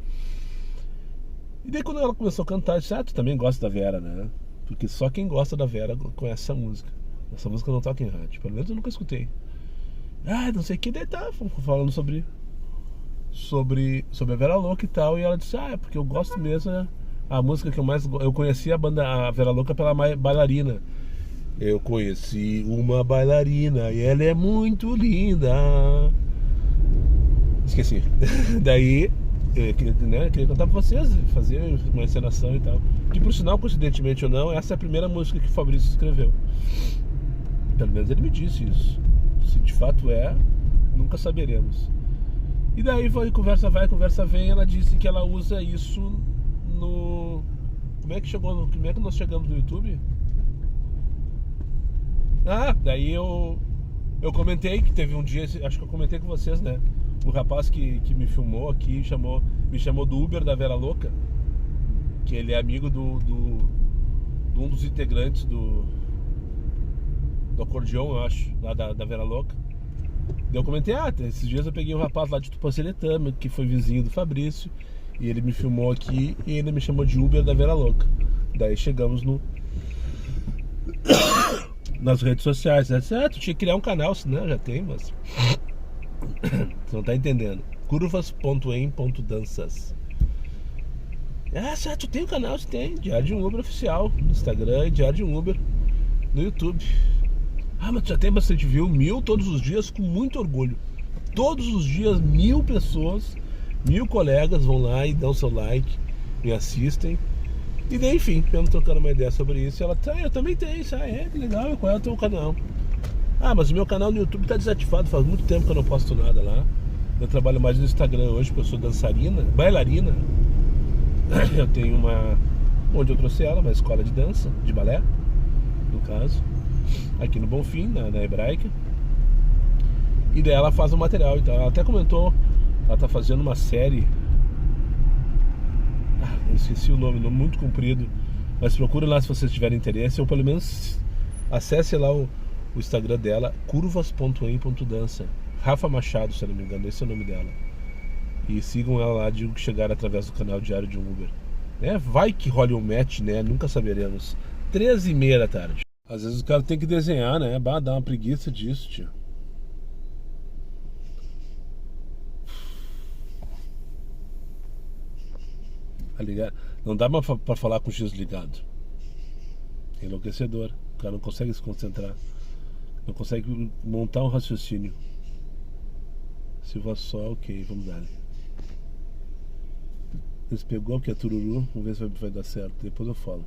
E daí quando ela começou a cantar, eu disse: ah, tu também gosta da Vera, né? Porque só quem gosta da Vera conhece essa música. Essa música não toca em rádio, pelo menos eu nunca escutei. Ah, não sei o que, daí tá falando sobre a Vera Louca e tal. E ela disse: ah, é porque eu gosto mesmo, né? A música que eu mais gosto. Eu conheci a Vera Louca pela bailarina. Eu conheci uma bailarina e ela é muito linda. Esqueci. Daí eu queria contar pra vocês, fazer uma encenação e tal. Que por sinal, coincidentemente ou não, essa é a primeira música que o Fabrício escreveu. Pelo menos ele me disse isso. Se de fato é, nunca saberemos. E daí conversa vai, conversa vem. Ela disse que ela usa isso no... Como é que nós chegamos no YouTube? Ah, daí eu comentei que teve um dia, acho que eu comentei com vocês, né? O rapaz que me filmou aqui me chamou do Uber da Vera Louca, que ele é amigo do um dos integrantes do acordeão, eu acho, lá da Vera Louca. Daí eu comentei, esses dias eu peguei um rapaz lá de Tupanciretama, que foi vizinho do Fabrício, e ele me filmou aqui e ainda me chamou de Uber da Vera Louca. Daí chegamos nas redes sociais, né? Tu tinha que criar um canal, senão já tem, mas você não tá entendendo. Curvas.em.danças. Tu tem um canal? Você tem, Diário de um Uber oficial no Instagram e Diário de um Uber no YouTube. Mas tu já tem bastante view, 1000 todos os dias, com muito orgulho. Todos os dias 1000 pessoas, 1000 colegas vão lá e dão seu like, me assistem. E daí, enfim, eu trocando uma ideia sobre isso, ela, eu também tenho isso, que legal, qual é o teu canal? Mas o meu canal no YouTube tá desativado, faz muito tempo que eu não posto nada lá. Eu trabalho mais no Instagram hoje, porque eu sou bailarina. Eu tenho onde eu trouxe ela, uma escola de dança, de balé, no caso, aqui no Bonfim, na Hebraica. E daí ela faz o material, então ela até comentou, ela tá fazendo uma série, eu esqueci o nome muito comprido, mas procure lá se vocês tiverem interesse, ou pelo menos acesse lá o Instagram dela, curvas.em.dança, Rafa Machado, se eu não me engano, esse é o nome dela. E sigam ela lá, digo que chegaram através do canal Diário de um Uber. Vai que role um match, né? Nunca saberemos. 13h30 da tarde. Às vezes o cara tem que desenhar, né? Dá uma preguiça disso, tio. Tá ligado? Não dá pra falar com o X ligado. É enlouquecedor. O cara não consegue se concentrar. Não consegue montar um raciocínio. Silva só, ok, vamos dar. Eles pegou que é tururu, vamos ver se vai dar certo. Depois eu falo.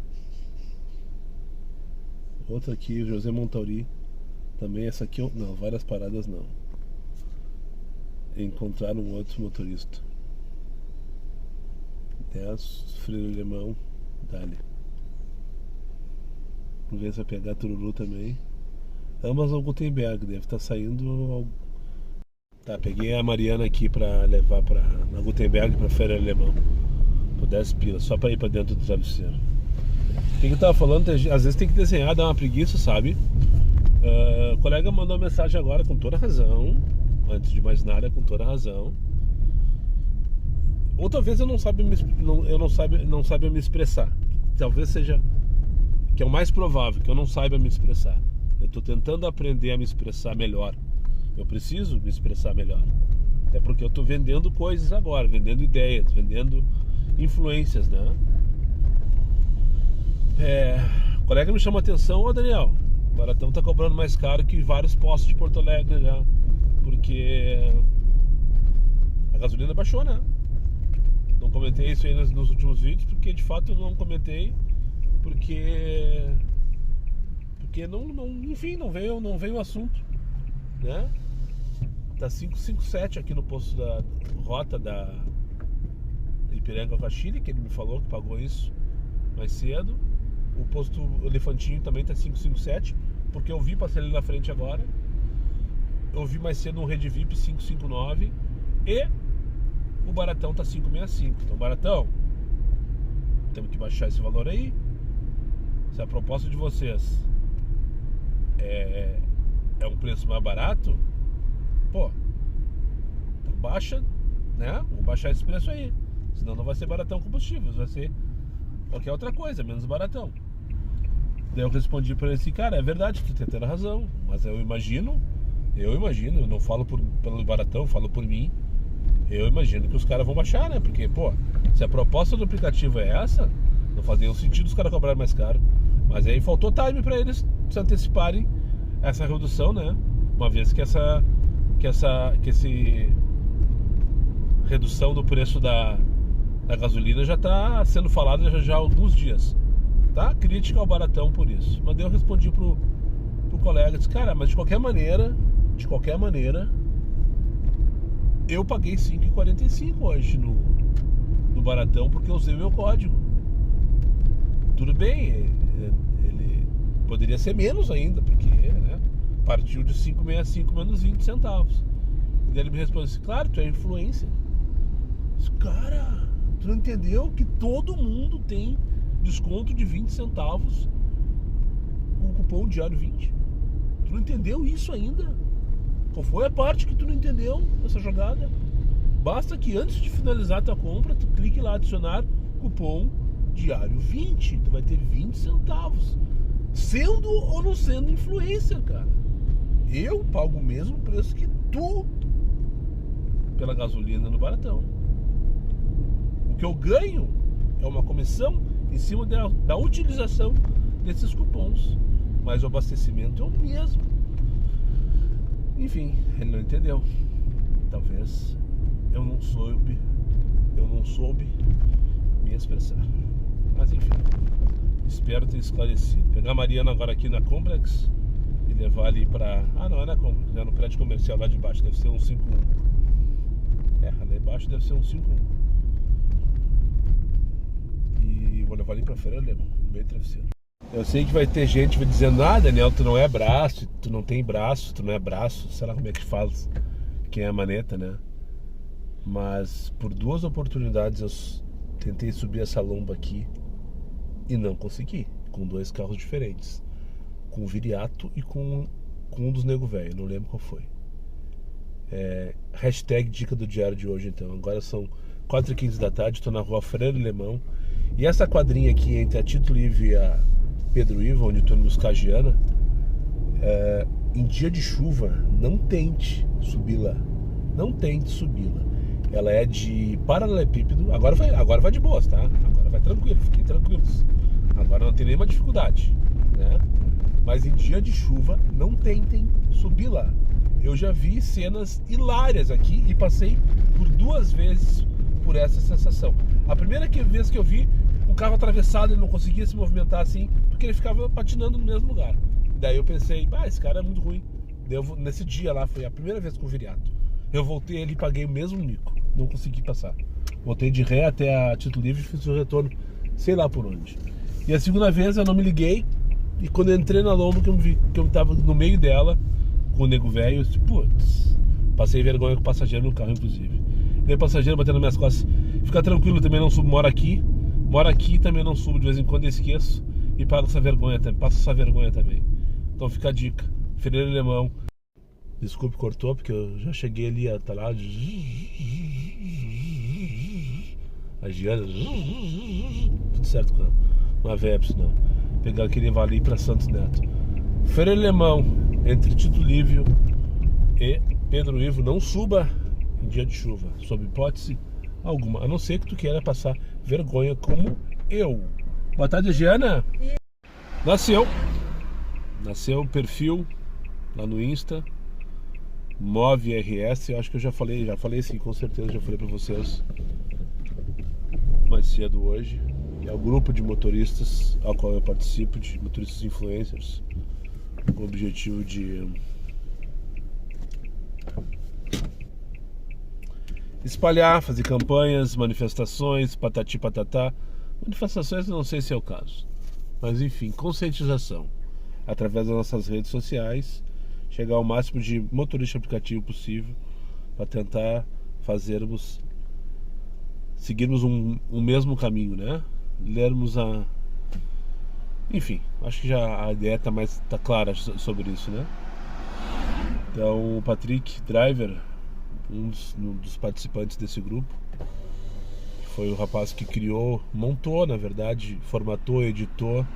Outra aqui, José Montauri. Também essa aqui, não, várias paradas não. Encontrar um outro motorista. 10, freio alemão, dali. Vamos ver se vai pegar tururu também. Ambas ao Gutenberg, deve estar saindo. Tá, peguei a Mariana aqui pra levar na Gutenberg pra Feira Alemão. Por 10 pilas, só pra ir pra dentro do travesseiro. O que eu tava falando? Às vezes tem que desenhar, dar uma preguiça, sabe? O colega mandou uma mensagem agora com toda razão. Antes de mais nada, com toda razão. Ou talvez eu não saiba me expressar. Talvez seja, que é o mais provável, que eu não saiba me expressar. Eu tô tentando aprender a me expressar melhor. Eu preciso me expressar melhor. Até porque eu tô vendendo coisas agora, vendendo ideias, vendendo influências, né? O colega me chama a atenção, Daniel, o Baratão tá cobrando mais caro que vários postos de Porto Alegre já. Porque a gasolina baixou, né? Não comentei isso aí nos últimos vídeos, porque de fato eu não comentei, porque enfim, não veio o assunto, né? Tá 557 aqui no posto da rota da Ipiranga com a Chile, que ele me falou que pagou isso mais cedo. O posto Elefantinho também tá 557, porque eu vi, passei ali na frente agora. Eu vi mais cedo um Rede VIP 559 e o Baratão tá 565. Então, Baratão, temos que baixar esse valor aí. Se a proposta de vocês é um preço mais barato, então baixa, né? Vamos baixar esse preço aí. Senão não vai ser Baratão Combustíveis, vai ser qualquer outra coisa, menos Baratão. Daí eu respondi pra ele assim, cara, é verdade, tu tem toda razão, mas eu imagino, eu não falo pelo Baratão, eu falo por mim. Eu imagino que os caras vão baixar, né? Porque, se a proposta do aplicativo é essa, não faz nenhum sentido os caras cobrarem mais caro. Mas aí faltou time pra eles se anteciparem essa redução, né? Uma vez que essa redução do preço da gasolina já tá sendo falada já há alguns dias. Tá? Crítica ao Baratão por isso. Mas daí eu respondi pro colega, disse, cara, mas de qualquer maneira, eu paguei 5,45 hoje no Baratão porque eu usei o meu código. Tudo bem, ele poderia ser menos ainda, porque, né, partiu de 5,65 menos 20 centavos. E daí ele me respondeu assim, claro, tu é influencer. Disse, cara, tu não entendeu que todo mundo tem desconto de 20 centavos com o cupom Diário 20. Tu não entendeu isso ainda? Qual foi a parte que tu não entendeu nessa jogada? Basta que antes de finalizar a tua compra, tu clique lá, adicionar cupom Diário 20. Tu vai ter 20 centavos. Sendo ou não sendo influencer, cara. Eu pago o mesmo preço que tu pela gasolina no Baratão. O que eu ganho é uma comissão em cima da utilização desses cupons. Mas o abastecimento é o mesmo. Enfim, ele não entendeu. Talvez eu não soube me expressar. Mas enfim, espero ter esclarecido. Pegar a Mariana agora aqui na Complex e levar ali pra... Ah, não, é na Complex, é no prédio comercial lá de baixo. Deve ser um 51. Lá embaixo deve ser um 51. E vou levar ali pra Feira Alemão, no meio travesseiro. Eu sei que vai ter gente dizendo: ah, Daniel, tu não é braço, tu não tem braço, tu não é braço. Sei lá como é que fala, quem é a maneta, né? Mas por 2 oportunidades eu tentei subir essa lomba aqui e não consegui, com 2 carros diferentes, com o Viriato e com um dos nego velho, não lembro qual foi. Hashtag dica do diário de hoje. Então, agora são 4h15 da tarde, estou na rua Freire Alemão, e essa quadrinha aqui entre a Tito Livre e a Pedro Ivo, onde estou indo buscar a Giana, em dia de chuva, não tente subir lá. Não tente subir lá. Ela é de paralelepípedo. Agora vai de boas, tá? Agora vai tranquilo, fiquem tranquilos. Agora não tem nenhuma dificuldade, né? Mas em dia de chuva, não tentem subir lá. Eu já vi cenas hilárias aqui e passei por 2 vezes por essa sensação. A primeira vez que eu vi um carro atravessado, ele não conseguia se movimentar assim, porque ele ficava patinando no mesmo lugar. Daí eu pensei: esse cara é muito ruim. Nesse dia lá, foi a primeira vez com o Viriato. Eu voltei ali e paguei o mesmo mico. Não consegui passar. Voltei de ré até a Tito Livre e fiz o retorno, sei lá por onde. E a segunda vez eu não me liguei, e quando eu entrei na lomba, que eu tava no meio dela, com o nego velho, eu disse: putz, passei vergonha com o passageiro no carro, inclusive. E o passageiro batendo nas minhas costas: fica tranquilo, também não subo, moro aqui também não subo, de vez em quando eu esqueço e passo essa vergonha também. Então fica a dica, Feira Alemão. Desculpe, cortou, porque eu já cheguei ali, tá lá a Giana, tudo certo com uma Vepsi, não. Pegar aquele vale ali pra Santos Neto. Feira Alemão, entre Tito Livre e Pedro Ivo. Não suba em dia de chuva, sob hipótese alguma, a não ser que tu queira passar vergonha como eu. Boa tarde, Giana. Nasceu o perfil lá no Insta, MoveRS. Eu acho que eu já falei sim, com certeza já falei pra vocês mais cedo hoje. É o grupo de motoristas ao qual eu participo, de motoristas influencers, com o objetivo de espalhar, fazer campanhas, manifestações, patati patatá. Manifestações não sei se é o caso, mas enfim, conscientização através das nossas redes sociais, chegar ao máximo de motorista aplicativo possível para tentar seguirmos um mesmo caminho, né? Enfim, acho que já a ideia tá clara sobre isso, né? Então o Patrick Driver, um dos participantes desse grupo, foi o rapaz que montou, na verdade, formatou, editou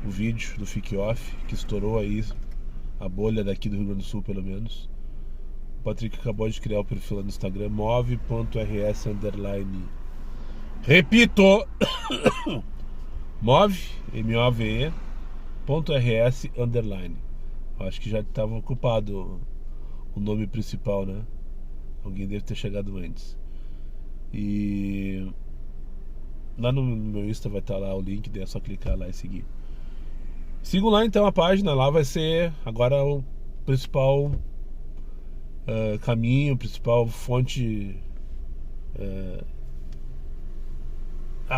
o vídeo do Fique Off, que estourou aí a bolha daqui do Rio Grande do Sul, pelo menos. O Patrick acabou de criar o perfil lá no Instagram, move.rs_. Repito! move.rs_. Acho que já estava ocupado o nome principal, né? Alguém deve ter chegado antes. E lá no meu Insta vai estar lá o link, daí é só clicar lá e seguir. Sigam lá então a página, lá vai ser agora o principal caminho, principal fonte.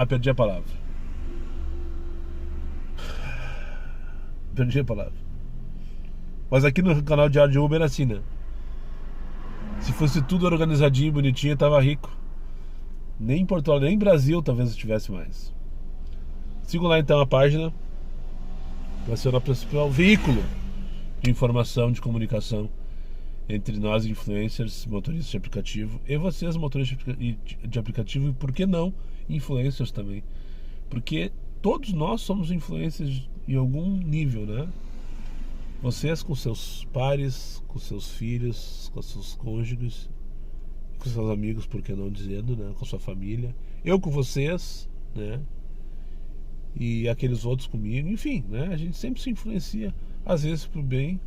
Perdi a palavra. Mas aqui no canal Diário de Uber é assim, né? Se fosse tudo organizadinho, bonitinho, eu tava rico. Nem em Portugal, nem em Brasil talvez eu tivesse mais. Sigam lá então a página. vai ser o principal veículo de informação, de comunicação entre nós influencers, motoristas de aplicativo, e vocês motoristas de aplicativo, e por que não influencers também, porque todos nós somos influencers em algum nível, né? Vocês com seus pares, com seus filhos, com seus cônjuges, com seus amigos, por que não dizendo, né? Com sua família, eu com vocês, né? E aqueles outros comigo, enfim, né? A gente sempre se influencia, às vezes pro bem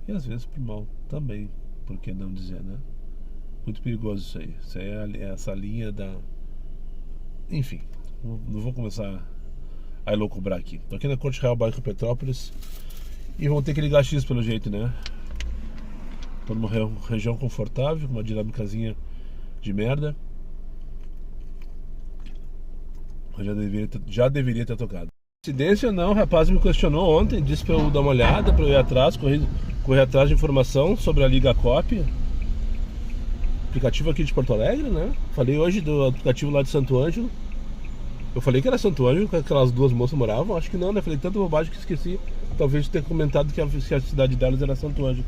e às vezes pro mal também, por que não dizer, né? Muito perigoso isso aí. Isso aí é essa linha da... Enfim, não vou começar a elocubrar aqui. Tô aqui na Corte Real, bairro Petrópolis, e vamos ter que ligar X pelo jeito, né? Tô numa região confortável, uma dinâmicazinha de merda. Eu já deveria ter tocado. Coincidência não, o rapaz me questionou ontem, disse pra eu dar uma olhada, pra eu ir atrás, correr atrás de informação sobre a Liga Cop, aplicativo aqui de Porto Alegre, né? Falei hoje do aplicativo lá de Santo Ângelo. Eu falei que era Santo Ângelo, que aquelas duas moças moravam, acho que não, né? Falei tanta bobagem que esqueci, talvez ter comentado que a cidade delas era Santo Ângelo.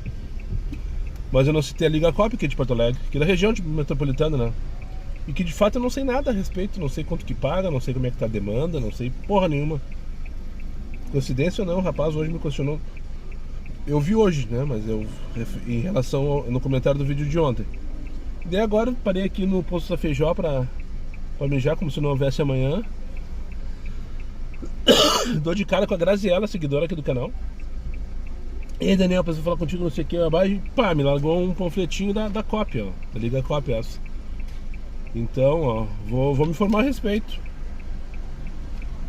Mas eu não citei a Liga Cop aqui de Porto Alegre, que é da região metropolitana, né? E que de fato eu não sei nada a respeito, não sei quanto que paga, não sei como é que tá a demanda, não sei porra nenhuma. Coincidência ou não, o rapaz hoje me questionou. Eu vi hoje, né, mas eu em relação no comentário do vídeo de ontem. E daí agora eu parei aqui no posto da Feijó pra mijar, como se não houvesse amanhã. Dou de cara com a Graziela, seguidora aqui do canal. E aí, Daniel, preciso falar contigo, não sei o que, e pá, me largou um panfletinho da Cop, ó, da Liga Cop essa. Então, ó, vou me informar a respeito.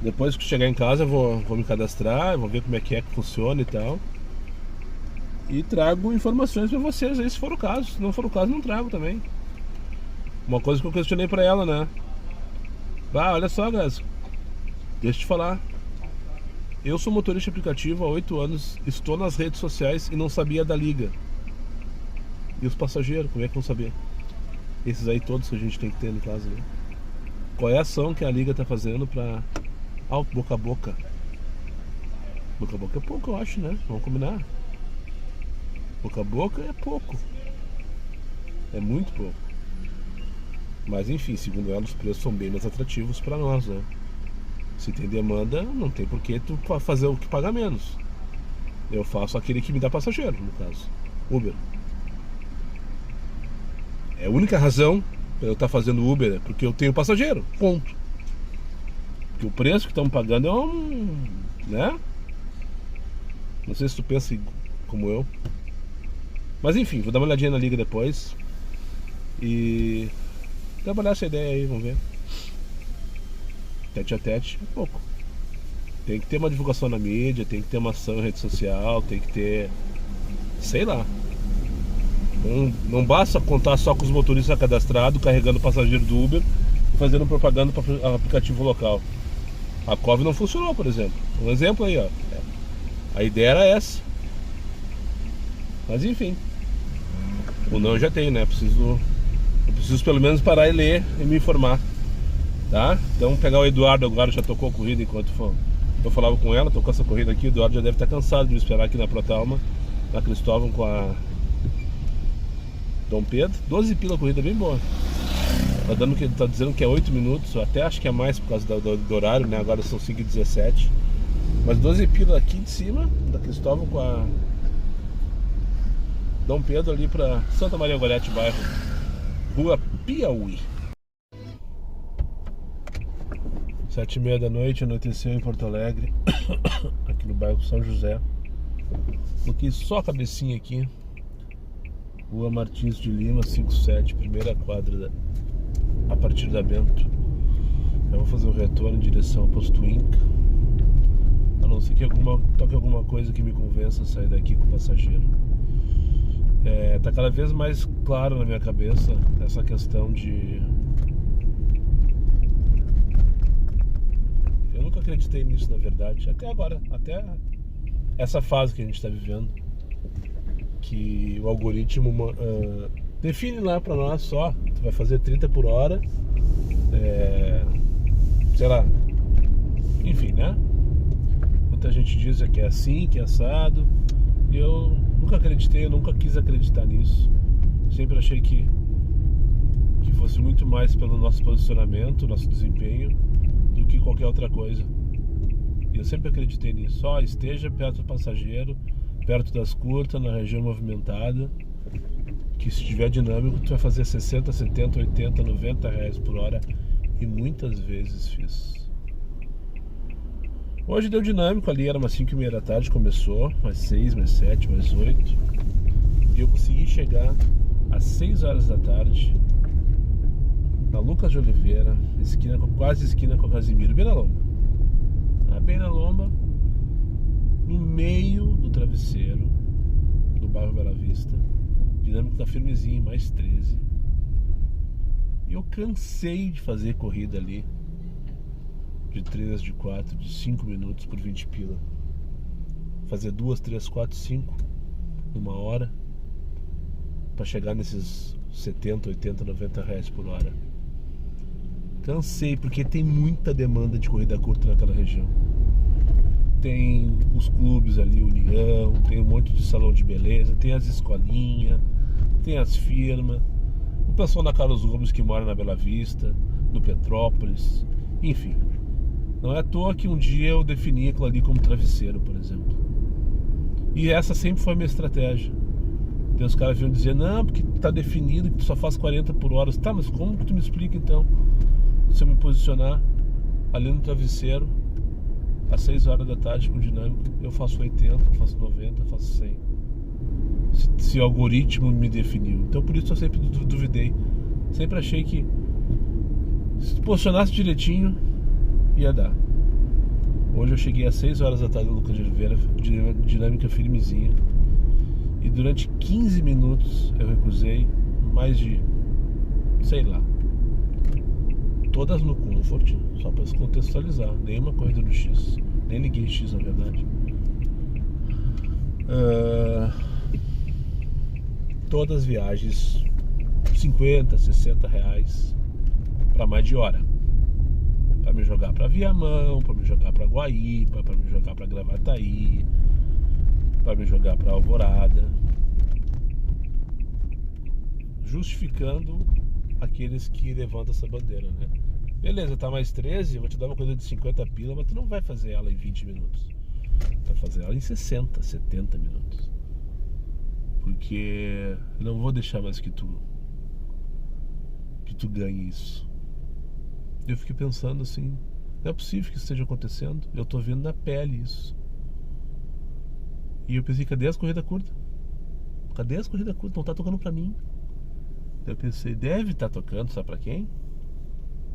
Depois que chegar em casa, vou me cadastrar, vou ver como é que funciona e tal. E trago informações pra vocês aí, se for o caso. Se não for o caso, não trago também. Uma coisa que eu questionei pra ela, né? Ah, olha só, Grazi, deixa eu te falar. Eu sou motorista de aplicativo há 8 anos, estou nas redes sociais e não sabia da Liga. E os passageiros, como é que vão saber? Esses aí todos que a gente tem que ter no caso, né? Qual é a ação que a Liga tá fazendo pra... boca a boca. Boca a boca é pouco, eu acho, né? Vamos combinar. Boca a boca é pouco. É muito pouco. Mas enfim, segundo ela, os preços são bem mais atrativos pra nós, né? Se tem demanda, não tem por que tu fazer o que pagar menos. Eu faço aquele que me dá passageiro, no caso, Uber. É a única razão pra eu estar fazendo Uber é porque eu tenho passageiro, ponto. Porque o preço que estão pagando é né? Não sei se tu pensa como eu. Mas enfim, vou dar uma olhadinha na Liga depois e trabalhar essa ideia aí, vamos ver. Tete a tete é pouco. Tem que ter uma divulgação na mídia, tem que ter uma ação em rede social, tem que ter... sei lá. Não basta contar só com os motoristas cadastrados, carregando passageiro do Uber e fazendo propaganda para o aplicativo local. A Cove não funcionou, por exemplo. Um exemplo aí, ó. A ideia era essa. Mas enfim. O não eu já tenho, né? Eu preciso pelo menos parar e ler e me informar. Tá? Então pegar o Eduardo agora, já tocou a corrida enquanto eu falava com ela, tocou essa corrida aqui. O Eduardo já deve estar cansado de me esperar aqui na Protalma, na Cristóvão com a Dom Pedro. 12 pila a corrida, bem boa. Tá dizendo que é 8 minutos, eu até acho que é mais por causa do horário, né? Agora são 5h17. Mas 12 pila aqui de cima, da Cristóvão com a Dom Pedro ali pra Santa Maria Gorete, bairro Rua Piauí. 7h30 da noite, anoiteceu em Porto Alegre, aqui no bairro São José. Coloquei só a cabecinha aqui. Rua Martins de Lima, 57, primeira quadra a partir da Bento. Eu vou fazer o retorno em direção ao Posto Inca. A não ser que toque alguma coisa que me convença a sair daqui com o passageiro. Tá cada vez mais claro na minha cabeça essa questão de... Eu nunca acreditei nisso, na verdade, até agora, até essa fase que a gente está vivendo, que o algoritmo define lá para nós só, tu vai fazer 30 por hora, sei lá, enfim, né? Muita gente diz que é assim, que é assado. E eu nunca acreditei, eu nunca quis acreditar nisso. Sempre achei que fosse muito mais pelo nosso posicionamento, nosso desempenho, do que qualquer outra coisa. E eu sempre acreditei nisso. Só esteja perto do passageiro, perto das curtas, na região movimentada, que se tiver dinâmico, tu vai fazer 60, 70, 80, 90 reais por hora. E muitas vezes fiz. Hoje deu dinâmico ali, era umas 5h30 da tarde, começou, mais 6, mais 7, mais 8. E eu consegui chegar às 6 horas da tarde, na Lucas de Oliveira, quase esquina com a Casimiro, bem na lomba. Bem na lomba, no meio do travesseiro, do bairro Bela Vista. Dinâmico tá firmezinho, mais 13. E eu cansei de fazer corrida ali, de 3, de 4, de 5 minutos por 20 pila. Fazer 2, 3, 4, 5 numa hora, para chegar nesses 70, 80, 90 reais por hora. Cansei, porque tem muita demanda de corrida curta naquela região. Tem os clubes ali, União, tem um monte de salão de beleza, tem as escolinhas, tem as firmas, o pessoal da Carlos Gomes que mora na Bela Vista, no Petrópolis, enfim. Não é à toa que um dia eu defini aquilo ali como travesseiro, por exemplo. E essa sempre foi a minha estratégia. Tem os caras vinham dizer, não, porque tá definido que tu só faz 40 por hora. Tá, mas como que tu me explica então? Se eu me posicionar ali no travesseiro, às 6 horas da tarde com dinâmico, eu faço 80, eu faço 90, eu faço 100. Se o algoritmo me definiu. Então por isso eu sempre duvidei. Sempre achei que se tu posicionasse direitinho, ia dar. Hoje eu cheguei às 6 horas da tarde no Lucas de Oliveira, dinâmica firmezinha. E durante 15 minutos eu recusei mais de, sei lá, todas no Comfort, só para se contextualizar. Nenhuma corrida no X, nem liguei X na verdade. Todas as viagens 50, 60 reais para mais de hora. Para me jogar para Viamão, para me jogar para Guaíba, para me jogar para Gravataí, para me jogar para Alvorada. Justificando aqueles que levantam essa bandeira, né? Beleza, tá mais 13, eu vou te dar uma coisa de 50 pila, mas tu não vai fazer ela em 20 minutos. Tu vai fazer ela em 60, 70 minutos. Porque eu não vou deixar mais que tu ganhe isso. Eu fiquei pensando assim, não é possível que isso esteja acontecendo. Eu tô vendo na pele isso. E eu pensei, cadê as corridas curtas? Cadê as corridas curtas? Não tá tocando pra mim. Eu pensei, deve estar tocando, sabe pra quem?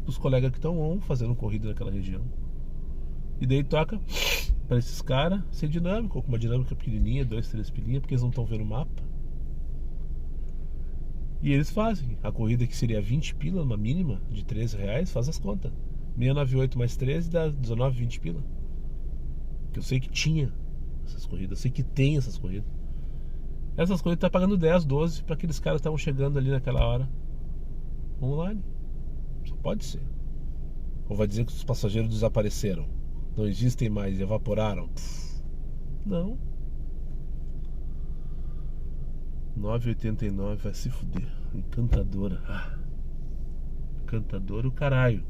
Os colegas que estão on fazendo corrida naquela região. E daí toca pra esses caras sem dinâmica, ou com uma dinâmica pequenininha, 2, 3 pilinhas, porque eles não estão vendo o mapa. E eles fazem a corrida que seria 20 pila, uma mínima de 13 reais, faz as contas. 698 mais 13 dá 19, 20 pila. Que eu sei que tinha essas corridas, eu sei que tem essas corridas. Essas corridas tá pagando 10, 12 para aqueles caras que estavam chegando ali naquela hora online. Só pode ser. Ou vai dizer que os passageiros desapareceram, não existem mais, evaporaram. Não. 9,89 vai se fuder. Encantadora. Encantadora o caralho.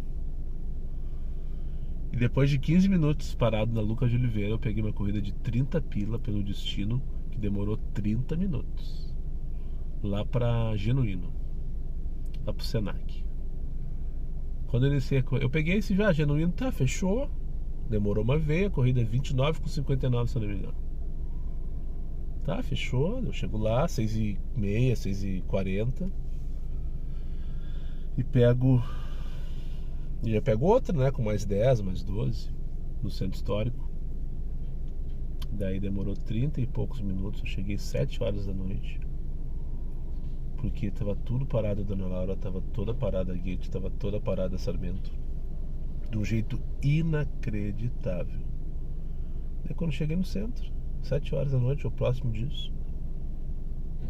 E depois de 15 minutos parado na Lucas de Oliveira, eu peguei uma corrida de 30 pila pelo destino, que demorou 30 minutos. Lá pra Genuíno, lá pro Senac. Quando eu iniciei a corrida, eu peguei esse já, Genuíno, tá, fechou. Demorou uma vez, a corrida é 29,59, se eu não me engano. Tá, fechou, eu chego lá, 6h30, 6h40. E pego... E já pego outra, né, com mais 10, mais 12, no centro histórico. Daí demorou 30 e poucos minutos, eu cheguei 7 horas da noite. Porque tava tudo parado, a Dona Laura, tava toda parada a Guete, tava toda parada a Sarmento. De um jeito inacreditável. Daí quando cheguei no centro, 7 horas da noite, ou próximo disso,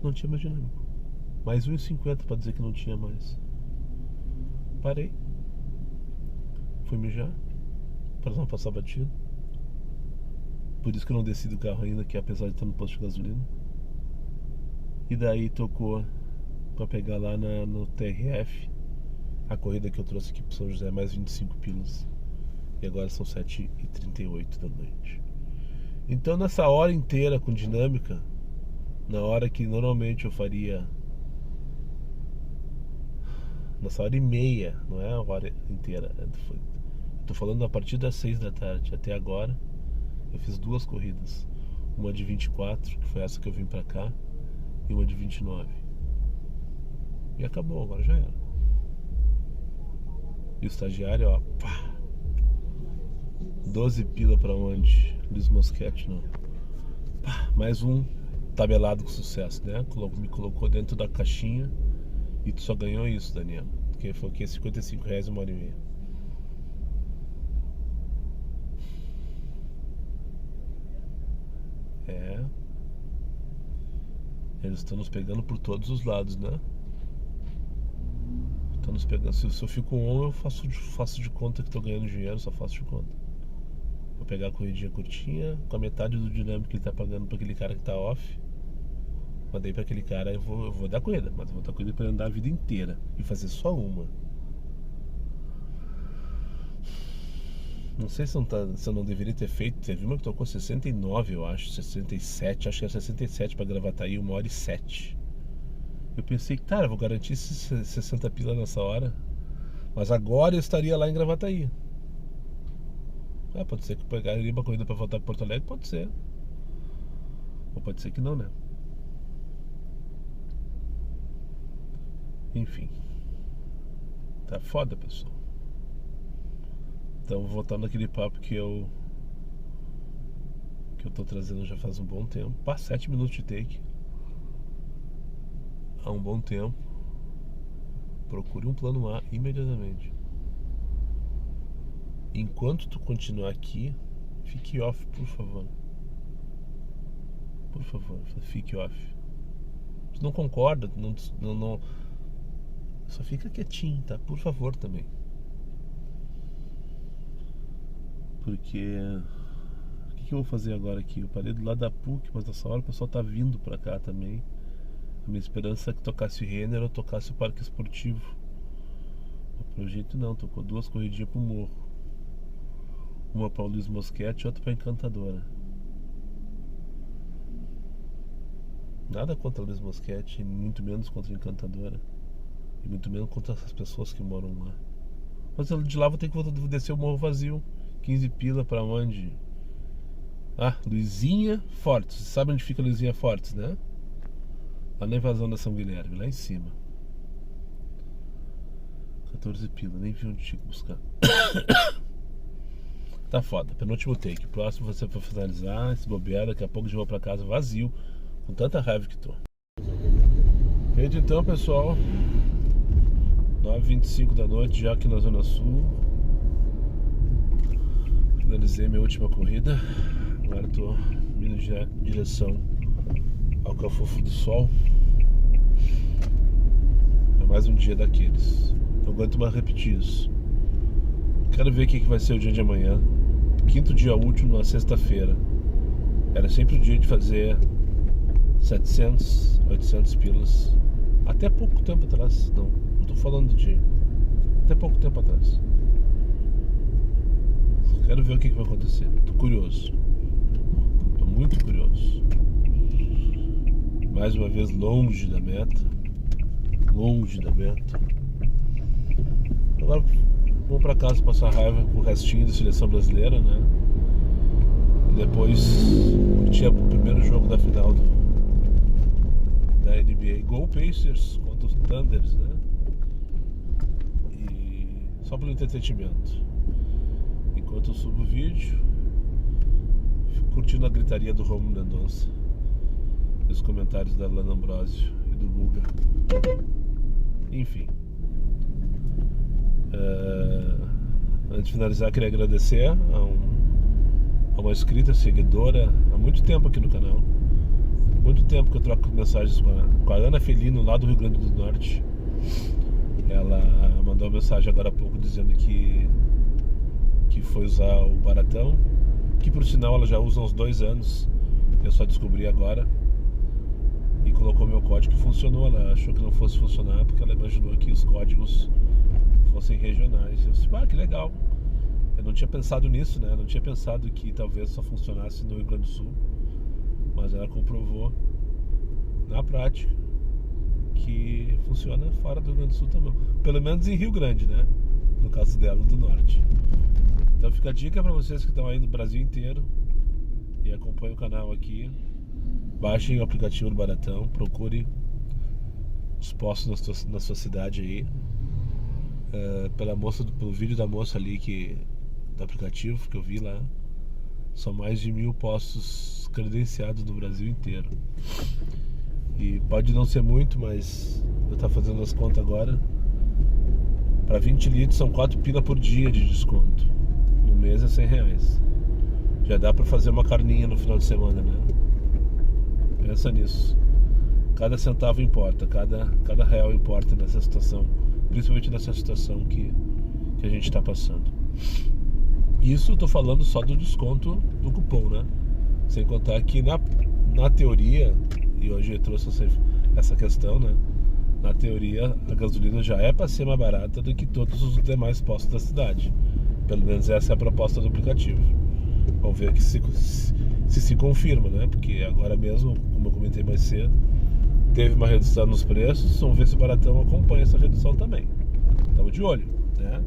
não tinha mais dinâmico. Mais 1,50 pra dizer que não tinha mais. Parei. Fui mijar, pra não passar batido. Por isso que eu não desci do carro ainda, que apesar de estar no posto de gasolina. E daí tocou pra pegar lá no TRF a corrida que eu trouxe aqui pro São José, mais 25 pilas. E agora são 7h38 da noite. Então nessa hora inteira com dinâmica, na hora que normalmente eu faria, nessa hora e meia, não é a hora inteira, tô falando a partir das 6 da tarde até agora, eu fiz 2 corridas. Uma de 24, que foi essa que eu vim pra cá, e uma de 29. E acabou, agora já era. E o estagiário, ó, pá, 12 pila pra onde? Luiz Mosquete, não. Pá, mais um tabelado com sucesso, né? Me colocou dentro da caixinha. E tu só ganhou isso, Daniel. Porque foi o que? R$55 uma hora e meia. É. Eles estão nos pegando por todos os lados, né? Estão nos pegando. Se eu fico on, eu faço de conta que estou ganhando dinheiro, só faço de conta. Vou pegar a corridinha curtinha, com a metade do dinâmico que ele tá pagando para aquele cara que tá off. Mandei para aquele cara, eu vou dar corrida, mas eu vou dar corrida para andar a vida inteira e fazer só uma. Não sei se eu não deveria ter feito. Teve uma que tocou 69, eu acho, 67, acho que era 67 para Gravataí, 1h07. Eu pensei, cara, eu vou garantir esses 60 pila nessa hora, mas agora eu estaria lá em Gravataí. Pode ser que eu pegaria uma corrida para voltar para Porto Alegre, pode ser. Ou pode ser que não, né? Enfim. Tá foda, pessoal. Então, voltando naquele papo que eu tô trazendo já faz um bom tempo. 7 minutos de take. Há um bom tempo. Procure um plano A imediatamente. Enquanto tu continuar aqui, fique off, por favor. Por favor, fique off. Se não concorda, não, só fica quietinho, tá? Por favor, também. Porque o que eu vou fazer agora aqui? Eu parei do lado da PUC, mas nessa hora o pessoal tá vindo pra cá também. A minha esperança é que tocasse o Renner ou tocasse o Parque Esportivo. Mas pelo jeito não, tocou 2 corridinhas pro morro. Uma para o Luiz Mosquete e outra para Encantadora. Nada contra o Luiz Mosquete, muito menos contra a Encantadora. E muito menos contra as pessoas que moram lá. Mas de lá vou ter que descer o morro vazio. 15 pila para onde? Ah, Luizinha Fortes. Você sabe onde fica Luizinha Fortes, né? Lá na invasão da São Guilherme, lá em cima. 14 pila, nem vi onde tinha que buscar. Tá foda, penúltimo take. Próximo você vai finalizar esse bobeira. Daqui a pouco eu vou pra casa vazio, com tanta raiva que tô. Feito então, pessoal. 9h25 da noite, já aqui na Zona Sul. Finalizei minha última corrida. Agora tô indo em direção ao Cafofo do Sol. É mais um dia daqueles. Não aguento mais repetir isso. Quero ver o que vai ser o dia de amanhã. 5º dia útil, numa sexta-feira. Era sempre o dia de fazer 700, 800 pilas. Até pouco tempo atrás. Não tô falando de... Até pouco tempo atrás. Quero ver o que vai acontecer. Tô curioso. Tô muito curioso. Mais uma vez longe da meta. Longe da meta. Agora vamos pra casa passar raiva com o restinho da seleção brasileira, né? E depois curtir o primeiro jogo da final da NBA. Go Pacers contra os Thunders, né? E só pelo entretenimento. Enquanto eu subo o vídeo, fico curtindo a gritaria do Romulo Mendonça e os comentários da Lana Ambrosio e do Buga. Enfim. Antes de finalizar, queria agradecer a uma inscrita, seguidora, há muito tempo aqui no canal. Muito tempo que eu troco mensagens com a Ana Felino, lá do Rio Grande do Norte. Ela mandou uma mensagem agora há pouco dizendo que foi usar o Baratão que por sinal ela já usa há uns 2 anos, eu só descobri agora, e colocou meu código que funcionou. Ela achou que não fosse funcionar porque ela imaginou que os códigos fossem regionais. Eu disse, que legal. Eu não tinha pensado nisso, né? Eu não tinha pensado que talvez só funcionasse no Rio Grande do Sul, mas ela comprovou na prática que funciona fora do Rio Grande do Sul também, pelo menos em Rio Grande, né? No caso dela, do Norte. Então fica a dica para vocês que estão aí no Brasil inteiro e acompanham o canal aqui. Baixem o aplicativo do Baratão, procure os postos na sua cidade aí. Pelo vídeo da moça ali do aplicativo que eu vi lá, são mais de 1000 postos credenciados no Brasil inteiro. E pode não ser muito, mas eu estou fazendo as contas agora. Para 20 litros são 4 pila por dia de desconto. No mês é R$100. Já dá para fazer uma carninha no final de semana, né? Pensa nisso. Cada centavo importa, cada real importa nessa situação, principalmente nessa situação que a gente está passando. Isso eu tô falando só do desconto do cupom, né? Sem contar que na teoria, e hoje eu trouxe essa questão, né? Na teoria, a gasolina já é para ser mais barata do que todos os demais postos da cidade. Pelo menos essa é a proposta do aplicativo. Vamos ver que se confirma, né? Porque agora mesmo, como eu comentei mais cedo, teve uma redução nos preços. Vamos ver se o Baratão acompanha essa redução também. Estamos de olho, né?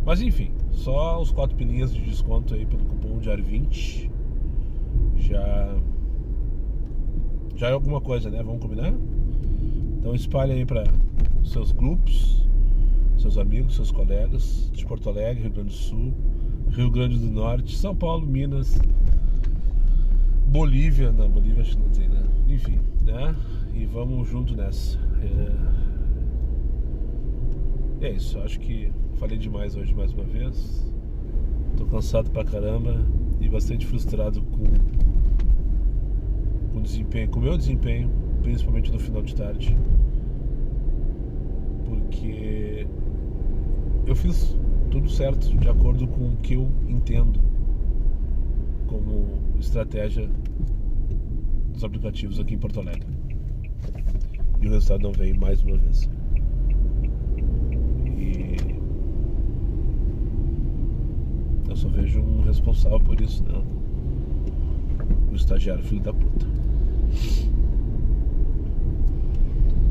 Mas enfim, só os 4 pilinhas de desconto aí pelo cupom de AR20 já é alguma coisa, né? Vamos combinar? Então espalhe aí para seus grupos, seus amigos, seus colegas de Porto Alegre, Rio Grande do Sul, Rio Grande do Norte, São Paulo, Minas, Bolívia. Não, Bolívia acho que não tem, né? Enfim, né? E vamos junto nessa. É isso, acho que falei demais hoje mais uma vez. Tô cansado pra caramba e bastante frustrado com o meu desempenho, principalmente no final de tarde, porque eu fiz tudo certo de acordo com o que eu entendo como estratégia dos aplicativos aqui em Porto Alegre, e o resultado não veio mais uma vez. E eu só vejo um responsável por isso, né? O estagiário filho da puta.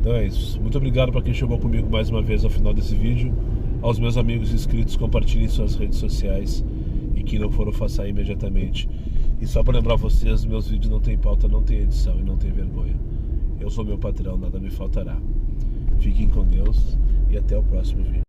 Então é isso. Muito obrigado para quem chegou comigo mais uma vez ao final desse vídeo. Aos meus amigos inscritos, compartilhem suas redes sociais, e quem não for, eu faça imediatamente. E só para lembrar vocês, meus vídeos não tem pauta, não tem edição e não tem vergonha. Eu sou meu patrão, nada me faltará. Fiquem com Deus e até o próximo vídeo.